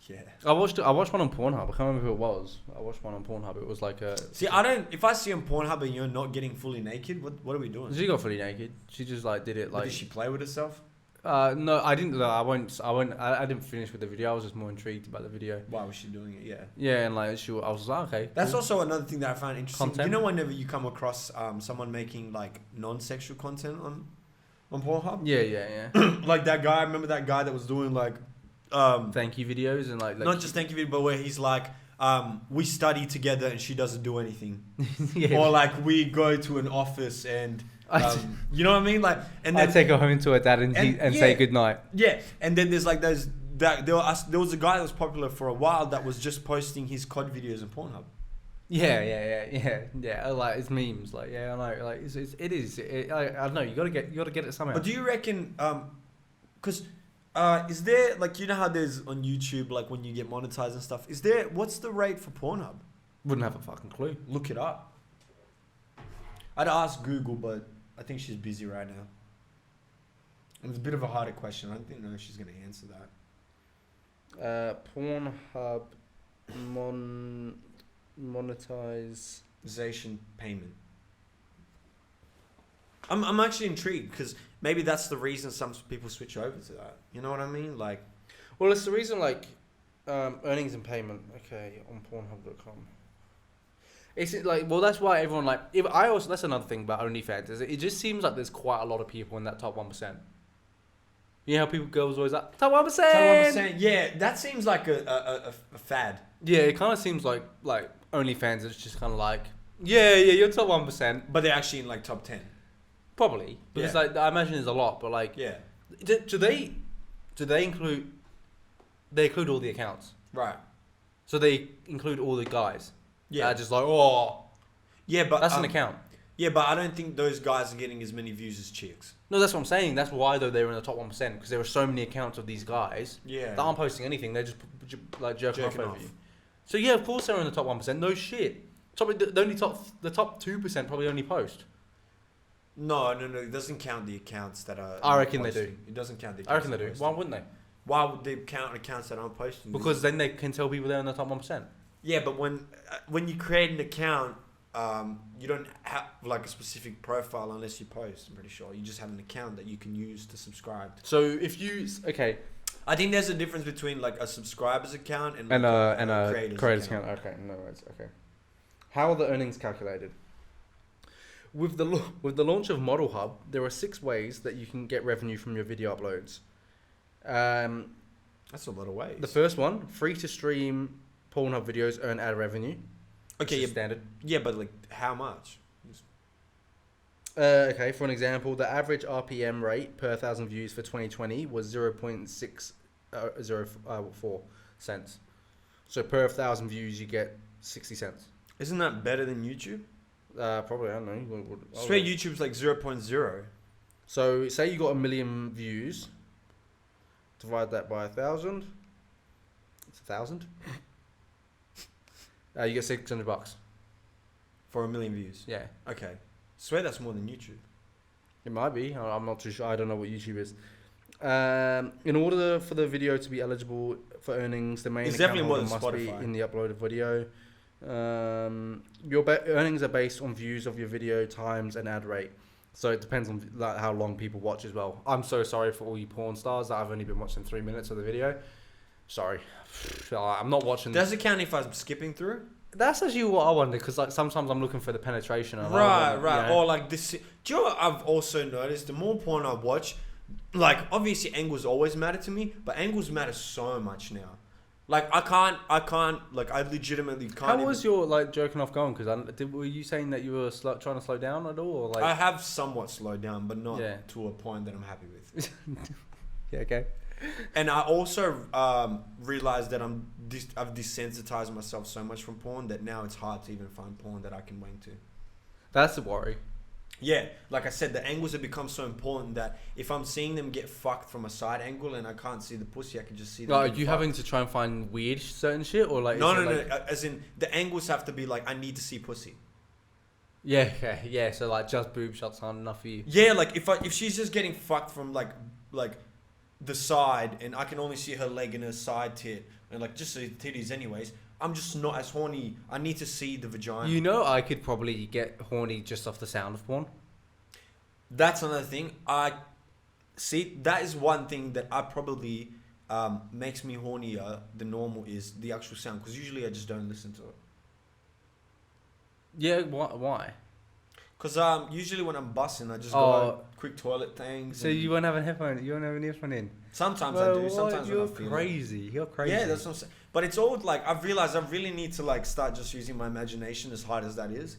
Yeah. I watched one on Pornhub. I can't remember who it was. I watched one on Pornhub. It was like a. See, I don't. If I see on Pornhub and you're not getting fully naked, what are we doing? She got fully naked. She just like did it But like. did she play with herself? No, I didn't. No, I won't. I didn't finish with the video. I was just more intrigued about the video. Why was she doing it? Yeah. Yeah, and like I was like, okay. That's cool. also another thing that I found interesting. Content. You know, whenever you come across someone making like non-sexual content on Pornhub, Yeah. like that guy. Remember that guy that was doing like Thank you videos and like not just thank you video, but where he's like, we study together and she doesn't do anything, yeah. or like we go to an office and you know what I mean, like, and I then take her home to her dad and say yeah. goodnight. yeah, and then there's like those that there was a guy that was popular for a while that was just posting his COD videos on Pornhub. Yeah. Like it's memes. Like I know. Like it is. I don't know. You gotta get it somehow. But do you reckon, because is there, like, you know how there's on YouTube, like when you get monetized and stuff, what's the rate for Pornhub? Wouldn't have a fucking clue. Look it up. I'd ask Google, but I think she's busy right now. And it's a bit of a harder question. I don't know if she's going to answer that. Pornhub monetize. Monetization payment. I'm actually intrigued because maybe that's the reason some people switch over to that. You know what I mean? Like, Well, it's the reason like earnings and payment. Okay, on Pornhub.com. It's like, well, that's why everyone like. That's another thing about OnlyFans is it just seems like there's quite a lot of people in that top 1%. You know how girls always like top 1%. Top 1%. Yeah, that seems like a fad. Yeah, it kind of seems like OnlyFans is just kind of like you're top 1%. But they're actually in like top 10. Probably because Yeah. like I imagine there's a lot, but like Yeah. do they include all the accounts? Right. So they include all the guys. Yeah. Just like Yeah, but that's an account. Yeah, but I don't think those guys are getting as many views as chicks. No, that's what I'm saying. That's why though they were in the top 1% because there were so many accounts of these guys Yeah. that aren't posting anything. They're just like jerking off over off. you. So yeah, of course they're in the top 1%. No shit. The top 2% probably only post. No. It doesn't count the accounts that are. I reckon they posting. do. It doesn't count the. I Accounts reckon they that are do. Why posting. wouldn't they? Why would they count accounts that aren't posting? Because then they can tell people they're in the top 1%. Yeah, but when you create an account, you don't have like a specific profile unless you post. I'm pretty sure you just have an account that you can use to subscribe. So if you I think there's a difference between like a subscriber's account and and like a creator's account. Okay, no worries. Okay. How are the earnings calculated? With the launch of Model Hub, there are 6 ways that you can get revenue from your video uploads. That's a lot of ways. The first one, free to stream Pornhub videos earn ad revenue. Okay, Which is yeah, standard. yeah, but like how much? Okay, for an example, the average RPM rate per 1,000 views for 2020 was 0.604 cents. So per 1,000 views, you get 60 cents. Isn't that better than YouTube? Probably, I don't know. Swear YouTube's like 0.0. So say you got 1 million views. Divide that by 1,000. It's 1,000. You get $600. For 1 million views. Yeah, Okay. Swear that's more than YouTube. it might be. I'm not too sure. I don't know what YouTube is. In order for the video to be eligible for earnings, the main It's account definitely more holder than must be Spotify. in the uploaded video. Your earnings are based on views of your video, times, and ad rate. So it depends on like how long people watch as well. I'm so sorry for all you porn stars that I've only been watching 3 minutes of the video. Sorry, I'm not watching. Does it count if I'm skipping through? That's actually what I wonder because like sometimes I'm looking for the penetration. And Right. you know. Or like this. Do you know what I've also noticed? The more porn I watch, like obviously angles always matter to me, but angles matter so much now. Like I can't. Like I legitimately can't. How was your like jerking off going? Because were you saying that you were trying to slow down at all? Or like I have somewhat slowed down, but not Yeah. to a point that I'm happy with. yeah, okay. And I also realized that I've desensitized myself so much from porn that now it's hard to even find porn that I can wank to. That's the worry. Yeah, like I said, the angles have become so important that if I'm seeing them get fucked from a side angle and I can't see the pussy, I can just see them. Like, are you having to try and find weird certain shit, or like? No. Like... As in, the angles have to be like, I need to see pussy. Yeah, yeah. So like, just boob shots aren't enough for you. Yeah, like if she's just getting fucked from like the side and I can only see her leg and her side tit and like just the titties anyways, I'm just not as horny. I need to see the vagina. You know, I could probably get horny just off the sound of porn. That's another thing. I see, that is one thing that I probably makes me hornier than normal is the actual sound, because usually I just don't listen to it. Yeah, why? Because usually when I'm bussing, I just go quick toilet things. So you won't have a headphone. You won't have an earphone in. Sometimes I do. Sometimes you're when I feel crazy. You're crazy. Yeah, that's what I'm saying. But it's all like, I've realized I really need to like start just using my imagination, as hard as that is,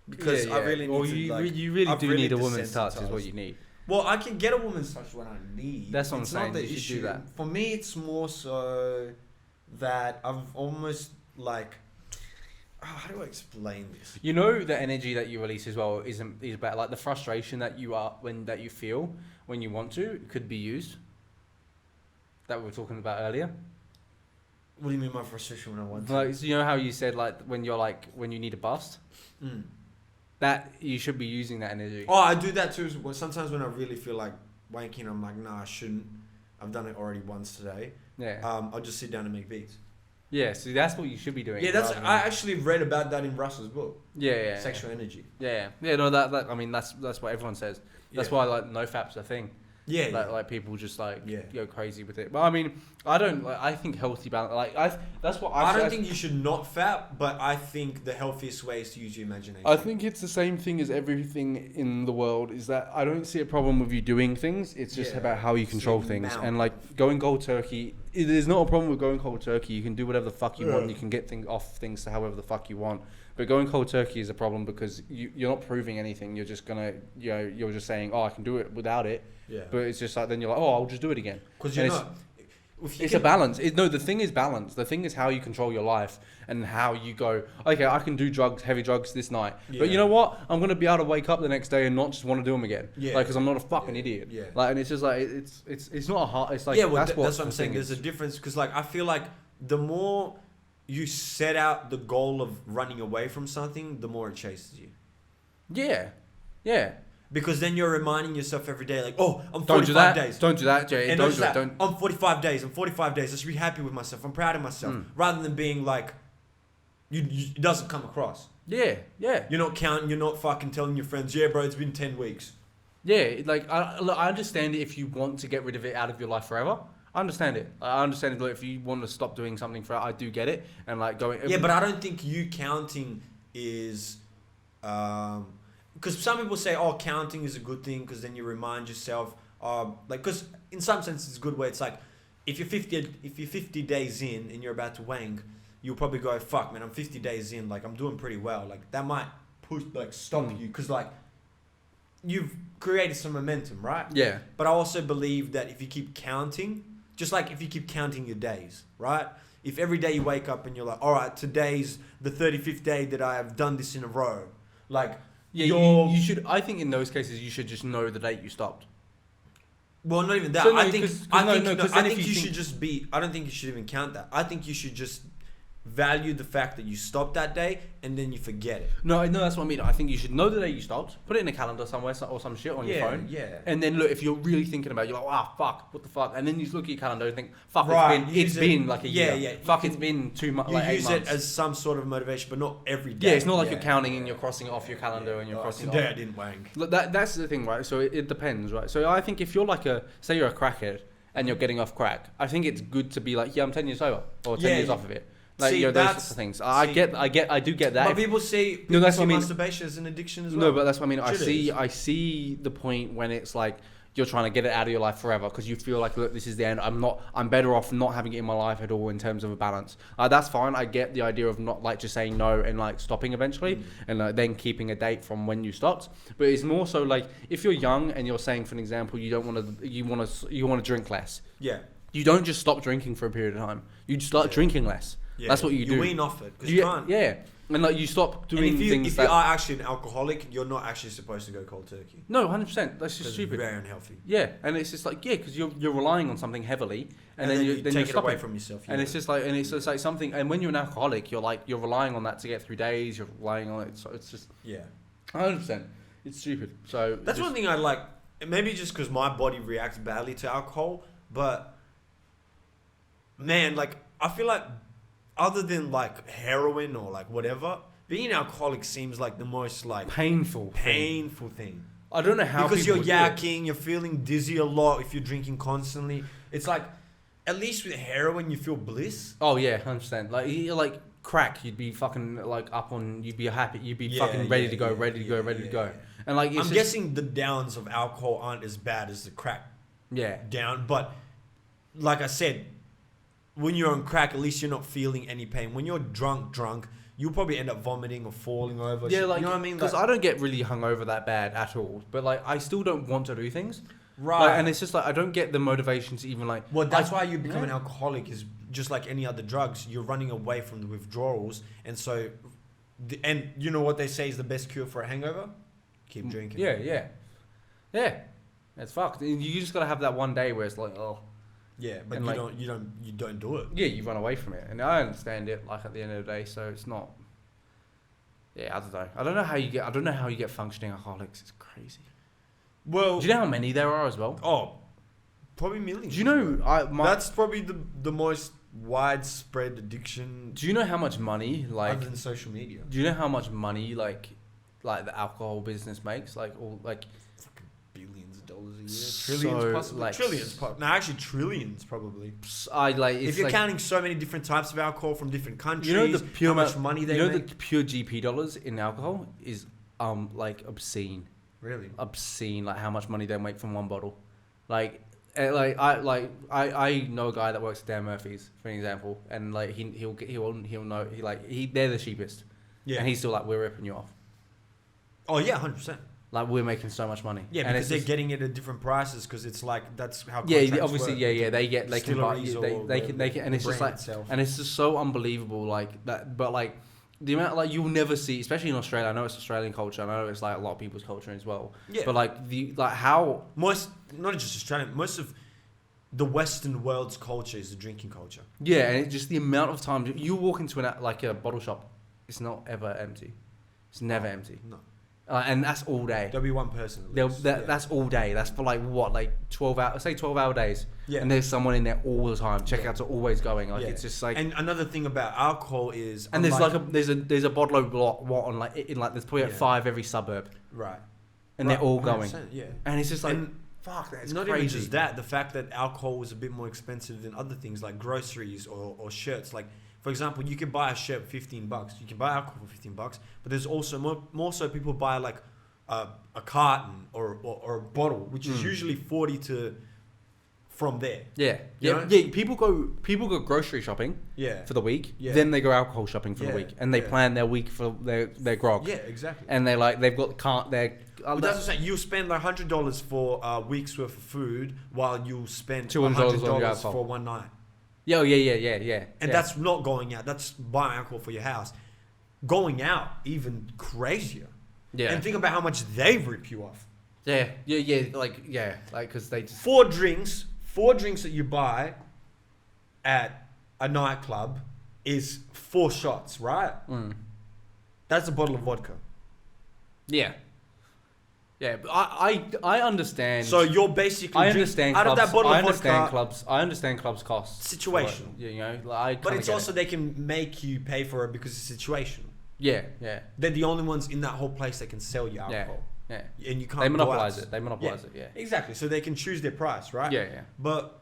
because I really need to. You really do need a woman's touch. Is what you need. Well, I can get a woman's touch when I need. That's what I'm it's saying. Not the you issue. should do that. For me, it's more so that I've almost like. How do I explain this? You know, the energy that you release as well is about like the frustration that you feel when you want to could be used. That we were talking about earlier. What do you mean by frustration when I want to? Like, so you know how you said like when you need a bust, that you should be using that energy. Oh, I do that too. Sometimes when I really feel like wanking, I'm like, nah, I shouldn't. I've done it already once today. Yeah. I'll just sit down and make beats. Yeah, so that's what you should be doing. Yeah, I actually read about that in Russell's book. Yeah. Sexual energy. Yeah. No, that I mean that's what everyone says. That's why like NoFap's a thing. Yeah. Like people just like go crazy with it. But I mean, I don't. Like, I think healthy balance. Like that's what I don't think you should not fap, but I think the healthiest way is to use your imagination. I think it's the same thing as everything in the world. Is that I don't see a problem with you doing things. It's just about how you control things. And like going cold turkey, there's not a problem with going cold turkey. You can do whatever the fuck you want. You can get things to however the fuck you want. But going cold turkey is a problem because you're not proving anything. You're just gonna, you're just saying, oh, I can do it without it. Yeah. But it's just like, then you're like, oh, I'll just do it again. Because you're not. It's a balance. The thing is balance. The thing is how you control your life and how you go, okay, I can do heavy drugs this night. Yeah. But you know what? I'm going to be able to wake up the next day and not just want to do them again. Yeah. Like, because I'm not a fucking idiot. Yeah. Like, and it's just like, it's not a hard, it's like, yeah, well, that's what I'm saying. There's a difference because like, I feel like the more you set out the goal of running away from something, the more it chases you. Yeah. Yeah. Because then you're reminding yourself every day, like, oh, I'm 45 days. Don't do that, Jay. Don't do it. I'm 45 days. I'm 45 days. I should be happy with myself. I'm proud of myself. Rather than being like, it doesn't come across. Yeah, yeah. You're not counting. You're not fucking telling your friends, yeah, bro, it's been 10 weeks. Yeah, like, I understand it if you want to get rid of it out of your life forever. I understand it. I understand it. Like, if you want to stop doing something forever, I do get it. And like going... Yeah, but I don't think you counting is... Because some people say, oh, counting is a good thing because then you remind yourself, like, because in some sense it's a good way. It's like, if you're 50 days in and you're about to wank, you'll probably go, fuck, man, I'm 50 days in, like, I'm doing pretty well. Like, that might push, like, stop you because, like, you've created some momentum, right? Yeah. But I also believe that if you keep counting, just like if you keep counting your days, right? If every day you wake up and you're like, all right, today's the 35th day that I have done this in a row, like... Yeah, you should. I think in those cases you should just know the date you stopped. Well, not even that. So, no, I think you should just be. I don't think you should even count that. I think you should just value the fact that you stopped that day and then you forget it. No, that's what I mean. I think you should know the day you stopped, put it in a calendar somewhere or some shit on your phone. Yeah. And then look, if you're really thinking about it, you're like, fuck, what the fuck? And then you look at your calendar and think, fuck, it's been like a year. Yeah. Fuck, it's been 2 months. Like 8 months. You use it as some sort of motivation, but not every day. Yeah, it's not like you're counting and you're crossing it off your calendar and you're crossing it off. Today I didn't wank. Look, that's the thing, right? So it depends, right? So I think if you're like say you're a crackhead and you're getting off crack, I think it's good to be like, I'm 10 years sober or 10 years off of it. Like, those sorts of things. I do get that. But people see masturbation as an addiction as well. No, but that's what I mean. I see the point when it's like you're trying to get it out of your life forever because you feel like, look, this is the end. I'm better off not having it in my life at all in terms of a balance. That's fine. I get the idea of not like just saying no and like stopping eventually and like then keeping a date from when you stopped. But it's more so like if you're young and you're saying, for an example, you want to drink less. Yeah. You don't just stop drinking for a period of time. You just start drinking less. Yeah. That's what you do. You wean off it because you can't. Yeah. And like you stop doing and things if that... you are actually an alcoholic, you're not actually supposed to go cold turkey. No, 100%. That's just stupid. It's very unhealthy. Yeah, and it's just like, because you're relying on something heavily, and then you take it away stopping. from yourself. And it's just like, and it's just like something. And when you're an alcoholic, you're relying on that to get through days. You're relying on it, so it's just 100%. It's stupid. So that's one thing I like. Maybe just because my body reacts badly to alcohol, but man, like I feel like other than like heroin or like whatever, being an alcoholic seems like the most like painful thing. I don't know how because you're people do it. yakking, you're feeling dizzy a lot if you're drinking constantly. It's like at least with heroin you feel bliss. Oh yeah, 100%. Like you're like crack, you'd be fucking like up on. You'd be happy. You'd be fucking ready to go, ready to go. And like I'm guessing the downs of alcohol aren't as bad as the crack. Yeah. Down, but like I said, when you're on crack, at least you're not feeling any pain. When you're drunk, you'll probably end up vomiting or falling over. Yeah, like you know what I mean? Because I don't get really hungover that bad at all, but like I still don't want to do things. Right. Like, and it's just like I don't get the motivation to even like. Well, that's why you become an alcoholic. Is just like any other drugs. You're running away from the withdrawals, and so, and you know what they say is the best cure for a hangover? Keep drinking. Yeah. It's fucked. You just gotta have that one day where it's like, oh. Yeah, but you don't do it. Yeah, you run away from it, and I understand it. Like at the end of the day, so it's not. Yeah, I don't know. I don't know how you get functioning alcoholics. It's crazy. Well, do you know how many there are as well? Oh, probably millions. Do you know? That's probably the most widespread addiction. Do you know how much money other than social media? Do you know how much money like the alcohol business makes? Like all like. Billions of dollars a year, trillions, possibly like, trillions. No, actually trillions probably. If you're counting so many different types of alcohol from different countries, you know the pure how much money they make. The pure GP dollars in alcohol is like obscene. Really obscene, like how much money they make from one bottle. I know a guy that works at Dan Murphy's for an example, and like he'll know they're the cheapest. Yeah, and he's still like, we're ripping you off. Oh yeah, 100%. Like we're making so much money. Yeah, and because they're getting it at different prices because it's like that's how. Yeah, obviously, work. They can buy. They can, and it's just like, itself. And it's just so unbelievable, like that. But like the amount, like you'll never see, especially in Australia. I know it's Australian culture. I know it's like a lot of people's culture as well. Yeah. But like how most, not just Australian, most of the Western world's culture is the drinking culture. Yeah, and it's just the amount of times you walk into a bottle shop, it's not ever empty. It's never empty. No. And that's all day. There'll be one person. That's all day. That's for like 12 hours. Say 12-hour days. Yeah. And there's someone in there all the time. Checkouts are always going. Like it's just like. And another thing about alcohol is. And there's a bottle of what on there's probably 5 every suburb. Right. And they're all going. Yeah. And it's just like. Fuck, that's not crazy. Even just that. The fact that alcohol is a bit more expensive than other things like groceries or shirts. Like, for example, you can buy a shirt for $15. You can buy alcohol for $15, but there's also more so people buy like a carton or a bottle, which is usually 40 to from there. Yeah. People go grocery shopping. Yeah. For the week. Yeah. Then they go alcohol shopping for the week, and they plan their week for their grog. Yeah, exactly. And they've got But that's what I'm saying. You spend like $100 for a week's worth of food, while you spend $200 for one night. Yeah. And that's not going out. That's buying alcohol for your house. Going out, even crazier. Yeah. And think about how much they rip you off. Yeah. Like, because they just... Four drinks that you buy at a nightclub is 4 shots, right? That's a bottle of vodka. Yeah. Yeah, but I understand. So you're basically I understand out clubs, of that bottle of vodka. I understand clubs cost situation. You know, but it's also they can make you pay for it because it's situational. Yeah. They're the only ones in that whole place that can sell you alcohol. Yeah. And you can't. They monopolize it. Yeah. Exactly. So they can choose their price, right? Yeah. But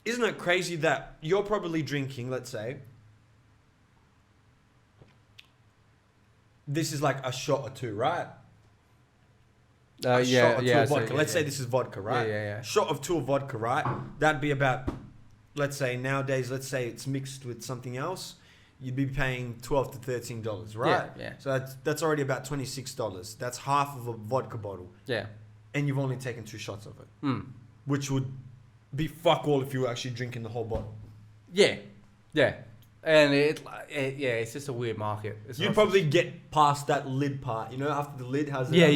isn't it crazy that you're probably drinking? Let's say this is like a shot or two, right? Shot or two of vodka. Let's say this is vodka, right? Yeah. Shot of 2 of vodka, right? That'd be about, let's say nowadays, it's mixed with something else. You'd be paying $12 to $13, right? Yeah. So that's already about $26. That's half of a vodka bottle. Yeah. And you've only taken 2 shots of it. Which would be fuck all if you were actually drinking the whole bottle. Yeah. And it's just a weird market. You'd probably get past that lid part, you know, after the lid has yeah.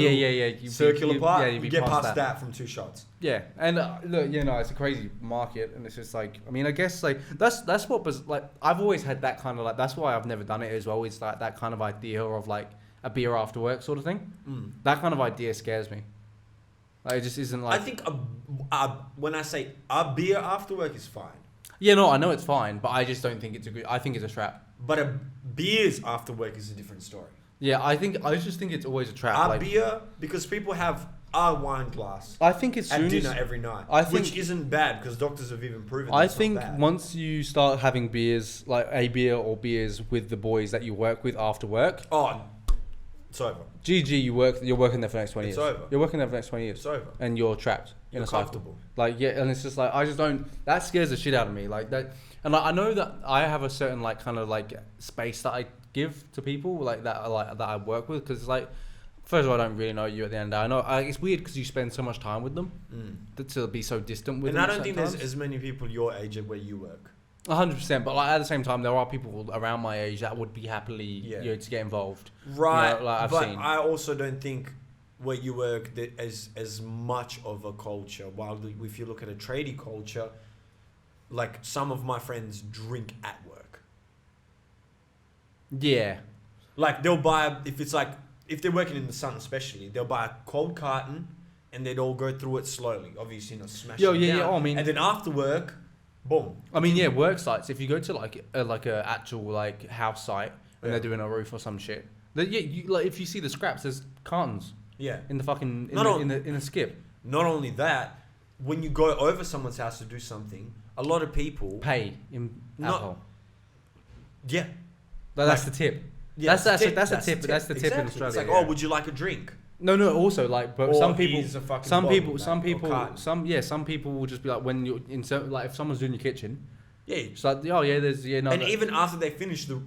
circular part. Yeah, you get past that from 2 shots. Yeah, and look, it's a crazy market, and it's just like, I mean, I guess like that's what was like. I've always had that kind of like. That's why I've never done it as well. It's like that kind of idea of like a beer after work sort of thing. That kind of idea scares me. Like, it just isn't like. I think when I say a beer after work is fine. Yeah, no, I know it's fine, but I just don't think it's a good. I think it's a trap. But a beers after work is a different story. Yeah, I just think it's always a trap. A beer, because people have a wine glass. I think it's at dinner every night, which isn't bad because doctors have even proven. I think once you start having beers, like a beer or beers with the boys that you work with after work. Oh, it's over. GG, you're working there for the next 20 years. It's over. You're working there for the next 20 years. It's over. And you're trapped in a comfortable. cycle. Like, yeah, and it's just like, I just don't, that scares the shit out of me. Like that, and I know that I have a certain like kind of like space that I give to people like that I work with, because like, first of all, I don't really know you at the end of the day. I know it's weird because you spend so much time with them to be so distant with them. And I don't think there's as many people your age at where you work. 100%, but like at the same time, there are people around my age that would be happily to get involved. Right, like I've but seen. I also don't think where you work as much of a culture. While if you look at a tradie culture, like some of my friends drink at work. Yeah. Like they'll buy, if they're working in the sun especially, they'll buy a cold carton and they'd all go through it slowly. Obviously not smashing it down. Yeah. I mean, and then after work, boom. I mean, yeah, work sites. If you go to like a actual like house site and they're doing a roof or some shit, like if you see the scraps, there's cartons. Yeah. In the fucking in the skip. Not only that, when you go over someone's house to do something, a lot of people pay in alcohol. Yeah. That's the tip. Yeah, that's the tip. That's the tip exactly. in Australia. It's like, oh, would you like a drink? No. Also, like, but or some people will just be like, when you're in certain, like, if someone's doing your kitchen, it's like, oh yeah, And even after they finish the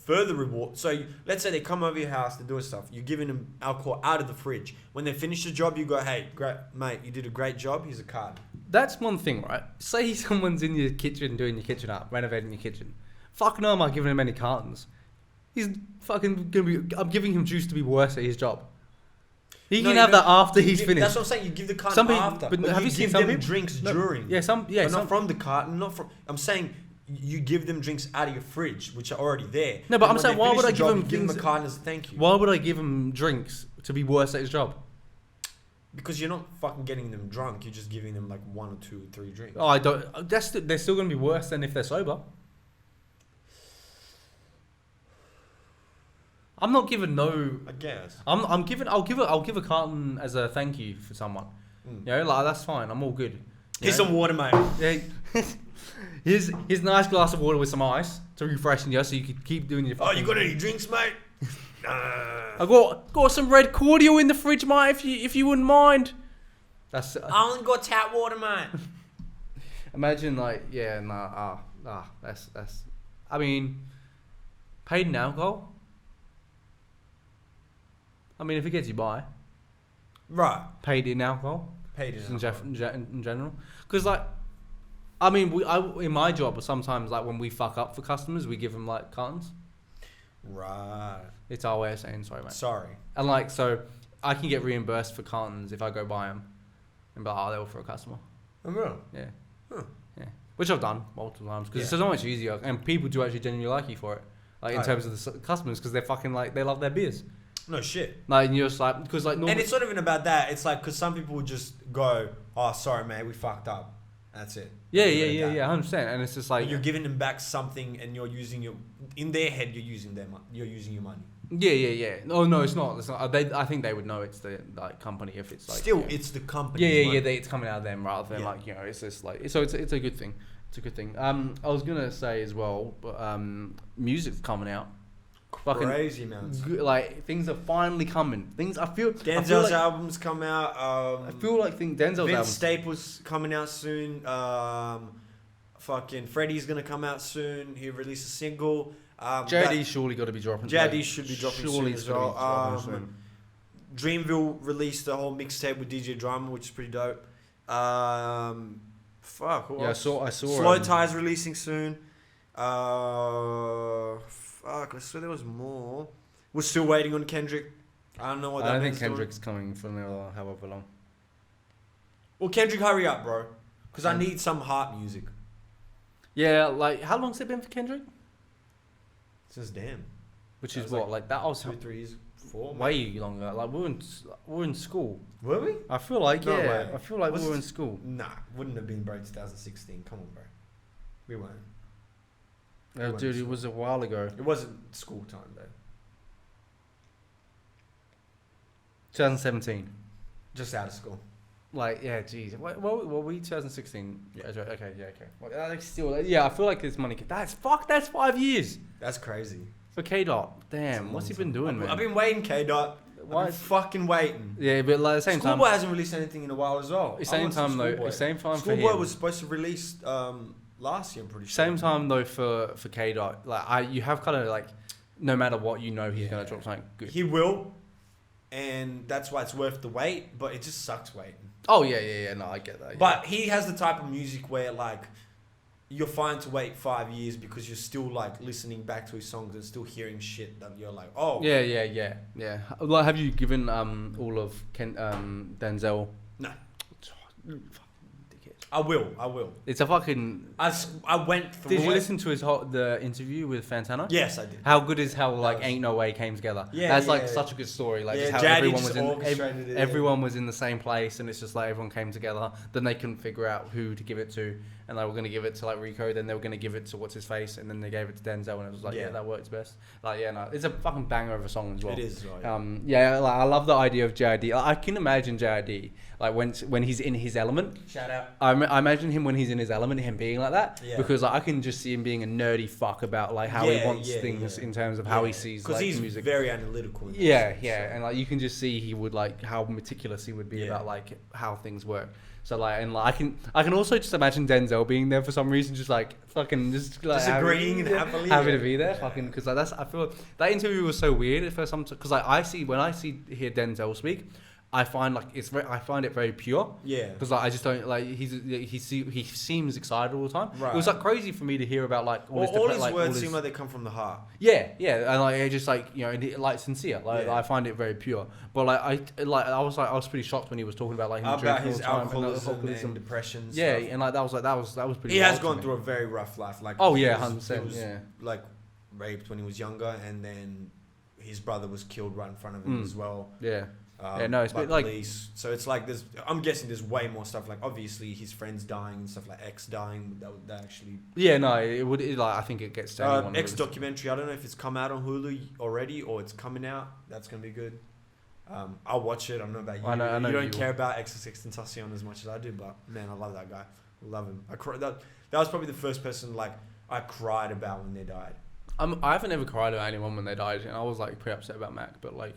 further reward. So let's say they come over your house, they're doing stuff. You're giving them alcohol out of the fridge. When they finish the job, you go, hey, great mate, you did a great job. Here's a card. That's one thing, right? Say someone's in your kitchen doing your kitchen up, renovating your kitchen. Fuck no, am I giving him any cartons? He's fucking gonna be. I'm giving him juice to be worse at his job. He can have that after he's finished. That's what I'm saying. You give the carton after. But have you seen some people drinks during? Yeah, but not from the carton. Not from. I'm saying you give them drinks out of your fridge, which are already there. No, but I'm saying, why would I give him a carton as a thank you? Why would I give him drinks to be worse at his job? Because you're not fucking getting them drunk. You're just giving them like 1 or 2 or 3 drinks. Oh, I don't. They're still gonna be worse than if they're sober. I'm not giving no. I guess. I'm giving. I'll give a carton as a thank you for someone. You know, like that's fine. I'm all good. Here's some water, mate. Yeah. Here's a nice glass of water with some ice to refresh you, so you can keep doing your. Oh, you got any drinks, mate? I got some red cordial in the fridge, mate. If you wouldn't mind. That's. I only got tap water, mate. Imagine that's. I mean, paid in alcohol. I mean, if it gets you by. Right. Paid in alcohol. Paid in alcohol. In general. Because, like, I mean, in my job, sometimes, like, when we fuck up for customers, we give them, like, cartons. Right. It's our way of saying sorry, mate. Sorry. And, like, so I can get reimbursed for cartons if I go buy them. And be like, oh, they were for a customer. Oh, really? Yeah. Huh. Yeah. Which I've done multiple times. Because it's so much easier. And people do actually genuinely like you for it. Like, in terms of the customers. Because they're fucking, like, they love their beers. No shit. Like, and you're just like, because like, and it's not even about that. It's like, because some people would just go, "Oh, sorry, mate, we fucked up." That's it. Yeah, 100%. And it's just like, you're giving them back something, and you're using in their head, you're using your money. Yeah. Oh no, it's not. I think they would know it's the like company if it's like. Still, it's the company. Yeah. It's coming out of them rather than like, you know, it's just like, so it's a good thing. It's a good thing. I was gonna say as well, but music's coming out. Crazy amounts. Like, things are finally coming. Denzel's album's come out. I feel like Denzel's album. Vince Staples coming out soon. Fucking Freddie's gonna come out soon. He released a single. JD's surely got to be dropping. JD should be dropping soon as well. Dreamville released a whole mixtape with DJ Drama, which is pretty dope. Fuck. I saw. Slow Tie's releasing soon. Fuck, I swear there was more. We're still waiting on Kendrick. I don't know what that I don't think man's doing. Kendrick's coming for another however long. Well, Kendrick, hurry up, bro. Because I need some heart music. Yeah, like how long's it been for Kendrick? Says damn. Which That is was what, like that was 2, 3 years, 4. way longer. Like we were in school. Were we? I feel like No yeah. way. I feel like Was we were it- in school. Nah, wouldn't have been, bro. 2016. Come on, bro. We weren't. Oh, went dude, to it was a while ago. It wasn't school time though. 2017. Just out of school. Like yeah, jeez. What were we 2016? Yeah, okay, yeah, okay. Well, that's still yeah. I feel like this money. That's 5 years That's crazy. for K Dot. It's a Damn, what's he long been time. doing, man? I've been waiting, K Dot. Why? I've been fucking waiting. Yeah, but like at the same time. Schoolboy hasn't released anything in a while as well. Same time though. Same time for him. Schoolboy was supposed to release last year. I'm pretty sure. Same time though for K Dot. Like you have kind of like, no matter what, you know he's gonna drop something good. He will, and that's why it's worth the wait. But it just sucks waiting. Oh yeah. No, I get that. Yeah. But he has the type of music where like you're fine to wait 5 years because you're still like listening back to his songs and still hearing shit that you're like, oh yeah. Like, have you given all of Denzel? No. Fucking dickhead. I will. It's a fucking. I went through. Did you it. listen to the interview with Fantana? Yes, I did. How good is how like was- Ain't No Way came together? Yeah, That's like yeah. such a good story. Like Yeah, just how Jaddy everyone just was in orchestrated it. everyone was in the same place, and it's just like everyone came together. Then they couldn't figure out who to give it to, and they were gonna give it to like Rico. Then they were gonna give it to what's his face, and then they gave it to Denzel, and it was like yeah, that works best. Like yeah, no, it's a fucking banger of a song as well. It is. As well, yeah. Yeah, like I love the idea of JID. I can imagine JID like when he's in his element. Shout out. I imagine him when he's in his element, him being like that, Yeah. because like, I can just see him being a nerdy fuck about like how he Yeah, wants yeah, things yeah. in terms of how he sees Because like he's music. very analytical. in Yeah, this, yeah, so. and like you can just see he would like how meticulous he would be Yeah. about like how things work. So like, and like I can also just imagine Denzel being there for some reason, just like fucking just like Disagreeing and happily, happy yeah. to be there, Yeah. fucking because like I feel that interview was so weird at first. Because like when I hear Denzel speak, I find like I find it very pure. Yeah. Because like I just don't like he seems excited all the time. Right. It was like crazy for me to hear about like All his words seem like they come from the heart. yeah, and like it just like like sincere. Like Yeah. I find it very pure. But I was pretty shocked when he was talking about like him About drinking his all the time and alcoholism and depression. yeah, stuff. and like that was pretty. He has wild to gone me. through a very rough life. Like Oh, yeah, he 100%, was, yeah. like raped when he was younger, and then his brother was killed right in front of him as well. Yeah. Yeah, no, it's by like- police. So it's like there's. I'm guessing there's way more stuff. Like obviously his friends dying and stuff like X dying. That actually. Yeah, no, it would like I think it gets to anyone. X really. documentary. I don't know if it's come out on Hulu already or it's coming out. That's gonna be good. I'll watch it. I don't know about you. I know you don't you care about XXXTentacion as much as I do, but man, I love that guy. I love him. I cried. That was probably the first person like I cried about when they died. I haven't ever cried about anyone when they died, and I was like pretty upset about Mac, but like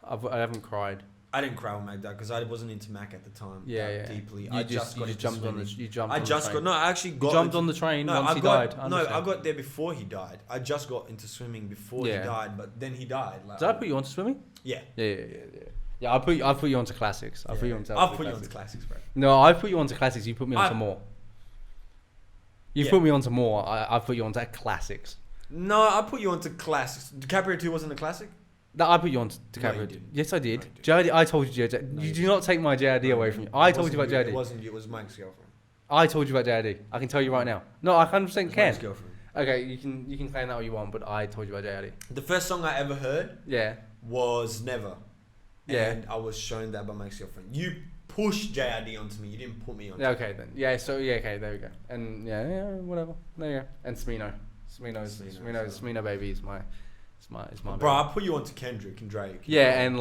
I haven't cried. I didn't cry when Mac died because I wasn't into Mac at the time. Yeah, that yeah. deeply. You I just got into jumped on the swimming. you jumped. I on just the got train. no. I actually You got jumped into- on the train No, once I he got, died. I no, I understand. got there before he died. I just got into swimming before Yeah. he died, but then he died. Like, Did I put you onto swimming? Yeah. Yeah. Yeah, I'll put you onto classics. I'll put you onto. I'll put you onto classics, bro. No, I put you onto classics. You put me onto more. You Yeah. put me onto more. I put you onto classics. No, I put you onto classics. DiCaprio 2 wasn't a classic? No, I put you onto No, DiCaprio. you didn't. Yes, I did. No, you JID, I told you JID. No, You you do not take my JID away from you. I told you about It JID. wasn't you. It was Mike's girlfriend. I told you about JID. I can tell you right now. No, I 100% It was can. Mike's girlfriend. Okay, you can claim that all you want, but I told you about JID. The first song I ever heard Yeah. was Never. Yeah. And I was shown that by Mike's girlfriend. You pushed JID onto me. You didn't put me on. Yeah, okay then. Yeah, so yeah, okay, there we go. And yeah, whatever. There you go. And Smino. Smino baby is my Bro, baby. I put you onto Kendrick and Drake. Yeah, and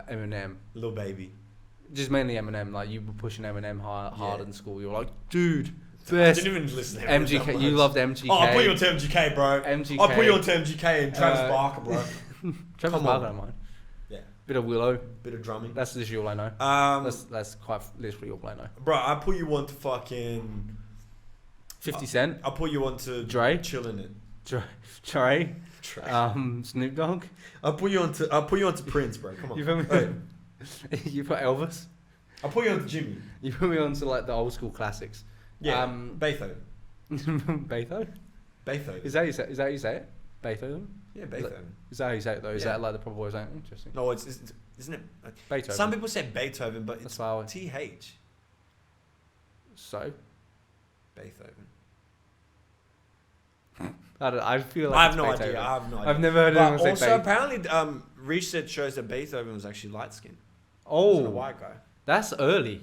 Eminem. Lil Baby. Just mainly Eminem. Like you were pushing Eminem hard Yeah. in school. You were like, dude, I best. didn't even listen to Eminem that MGK. much. You loved MGK. Oh, I put you onto MGK, bro. MGK. I put you onto MGK and Travis Barker, bro. Travis Come Barker, on. I don't mind. Yeah. Bit of Willow. Bit of drumming. That's literally all I know. That's quite literally all I know. Bro, I put you onto fucking 50 Cent. I put you onto Dre. Chillin' It. Trey. Trey. Snoop Dogg. I put you onto Prince, bro. Come on. You put me. Hey, You put Elvis. I put you onto Jimmy. You put me on to like the old school classics. Yeah. Um, Beethoven. Beethoven? Beethoven. Is that how you say it? Beethoven? Yeah, Beethoven. Is that how you say it though? Is Yeah. that like the proper way of saying it? Interesting. No, it's isn't it? Beethoven. Some people say Beethoven, but That's it's how TH. So? Beethoven. I feel like I have it's no Beethoven. idea. I have no idea. I've never heard But anyone say also, Beethoven. apparently, research shows that Beethoven was actually light skinned. Oh, Wasn't a white guy. that's early.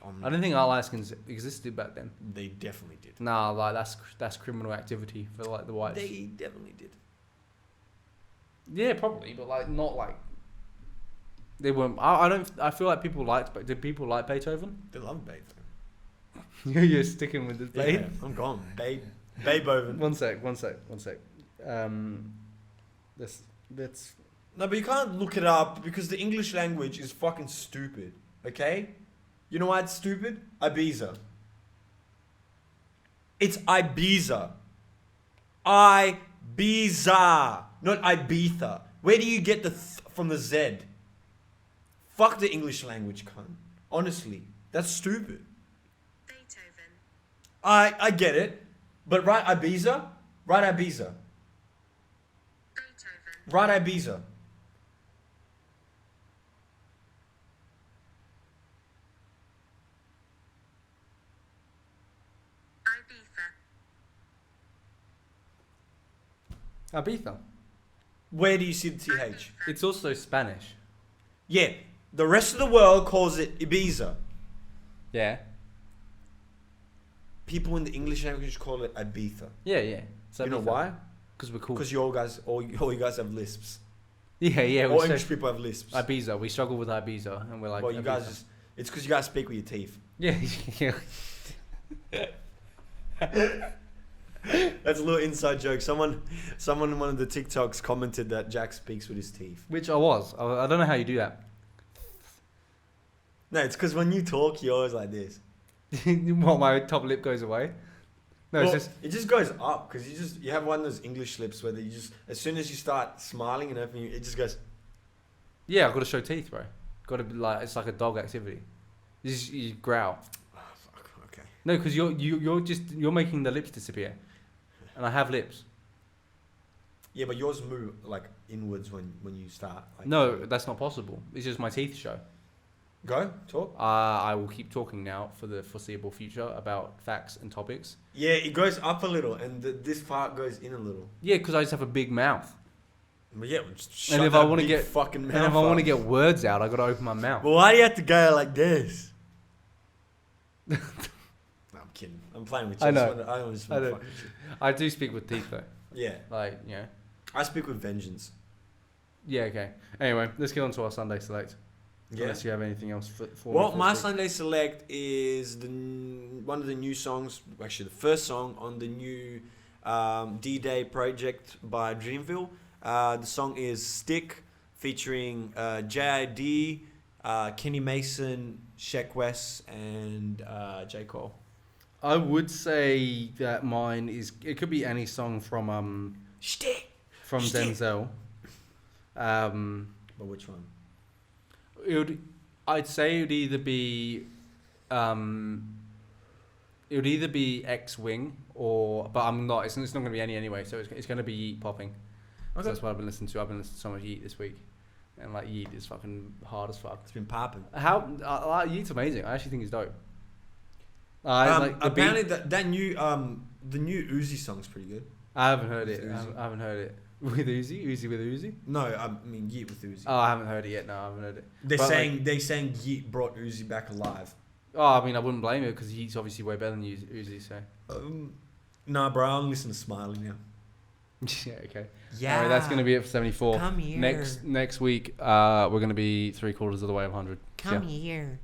Um, I didn't think our light skins existed back then. They definitely did. Nah, like that's criminal activity for like the whites. They definitely did. Yeah, probably, but like not like they weren't. I don't. I feel like people liked. But did people like Beethoven? They love Beethoven. You're sticking with this, babe. Yeah, I'm gone. Beethoven. One sec. Let's. No, but you can't look it up because the English language is fucking stupid. Okay? You know why it's stupid? Ibiza. It's Ibiza. Ibiza. Not Ibiza. Where do you get the from the Z? Fuck the English language, cunt. Honestly. That's stupid. Beethoven. I get it. But write Ibiza. Write Ibiza. Beethoven. Write Ibiza. Ibiza. Ibiza. Where do you see the TH? It's also Spanish. Yeah. The rest of the world calls it Ibiza. Yeah. People in the English language call it Ibiza. Yeah. You know why? Because we're cool. Because all you guys have lisps. Yeah. All English people have lisps. Ibiza. We struggle with Ibiza, and we're like. Well, you Ibiza. guys just. It's because you guys speak with your teeth. Yeah. That's a little inside joke. Someone in one of the TikToks commented that Jack speaks with his teeth. Which I was. I don't know how you do that. No, it's because when you talk, you're always like this. What, my top lip goes away? No, Well, it's just. it just goes up because you have one of those English lips where you just as soon as you start smiling and everything, it just goes. Yeah, I've got to show teeth, bro. Got to be like it's like a dog activity. You growl. Oh, fuck. Okay. No, because you're making the lips disappear, and I have lips. Yeah, but yours move like inwards when you start. Like, No, that's not possible. It's just my teeth show. Go talk. I will keep talking now for the foreseeable future about facts and topics. Yeah, it goes up a little, and this part goes in a little. Yeah, because I just have a big mouth. But yeah, just shut And if that I want to big get fucking mouth and if I want to up. get words out, I got to open my mouth. Well, why do you have to go like this? No, I'm kidding. I'm playing with you. I know. I just I want to know. fuck with you. I do speak with teeth though. Yeah, Like, you know. I speak with vengeance. Yeah, okay. Anyway, let's get on to our Sunday select. Yeah. Unless you have anything else for Well, me my this week. Sunday select is one of the new songs, actually the first song on the new D-Day project by Dreamville. The song is Stick, featuring JID, Kenny Mason, Sheck West, and J. Cole. I would say that mine is. It could be any song from Stick! Stick. Denzel. But which one? I'd say it would either be X-Wing or, but I'm not. It's not going to be any anyway. So it's going to be Yeet popping. So Okay. that's what I've been listening to. I've been listening to so much Yeet this week, and like Yeet is fucking hard as fuck. It's been popping. Yeet's amazing. I actually think he's dope. Like the apparently, beat, that new the new Uzi song's pretty good. I haven't heard With it. Uzi. I haven't heard it with Uzi. Uzi with Uzi. No, I mean Yeet with Uzi. Oh, I haven't heard it yet. No, I haven't heard it. They're But, saying Yeet brought Uzi back alive. Oh, I mean, I wouldn't blame it because Yeet's obviously way better than Uzi. So Nah, bro, I only listen to Smiley now. yeah, okay. Yeah, Anyway, that's gonna be it for 74. Come here. Next week, we're gonna be 3/4 of the way of 100. Come here.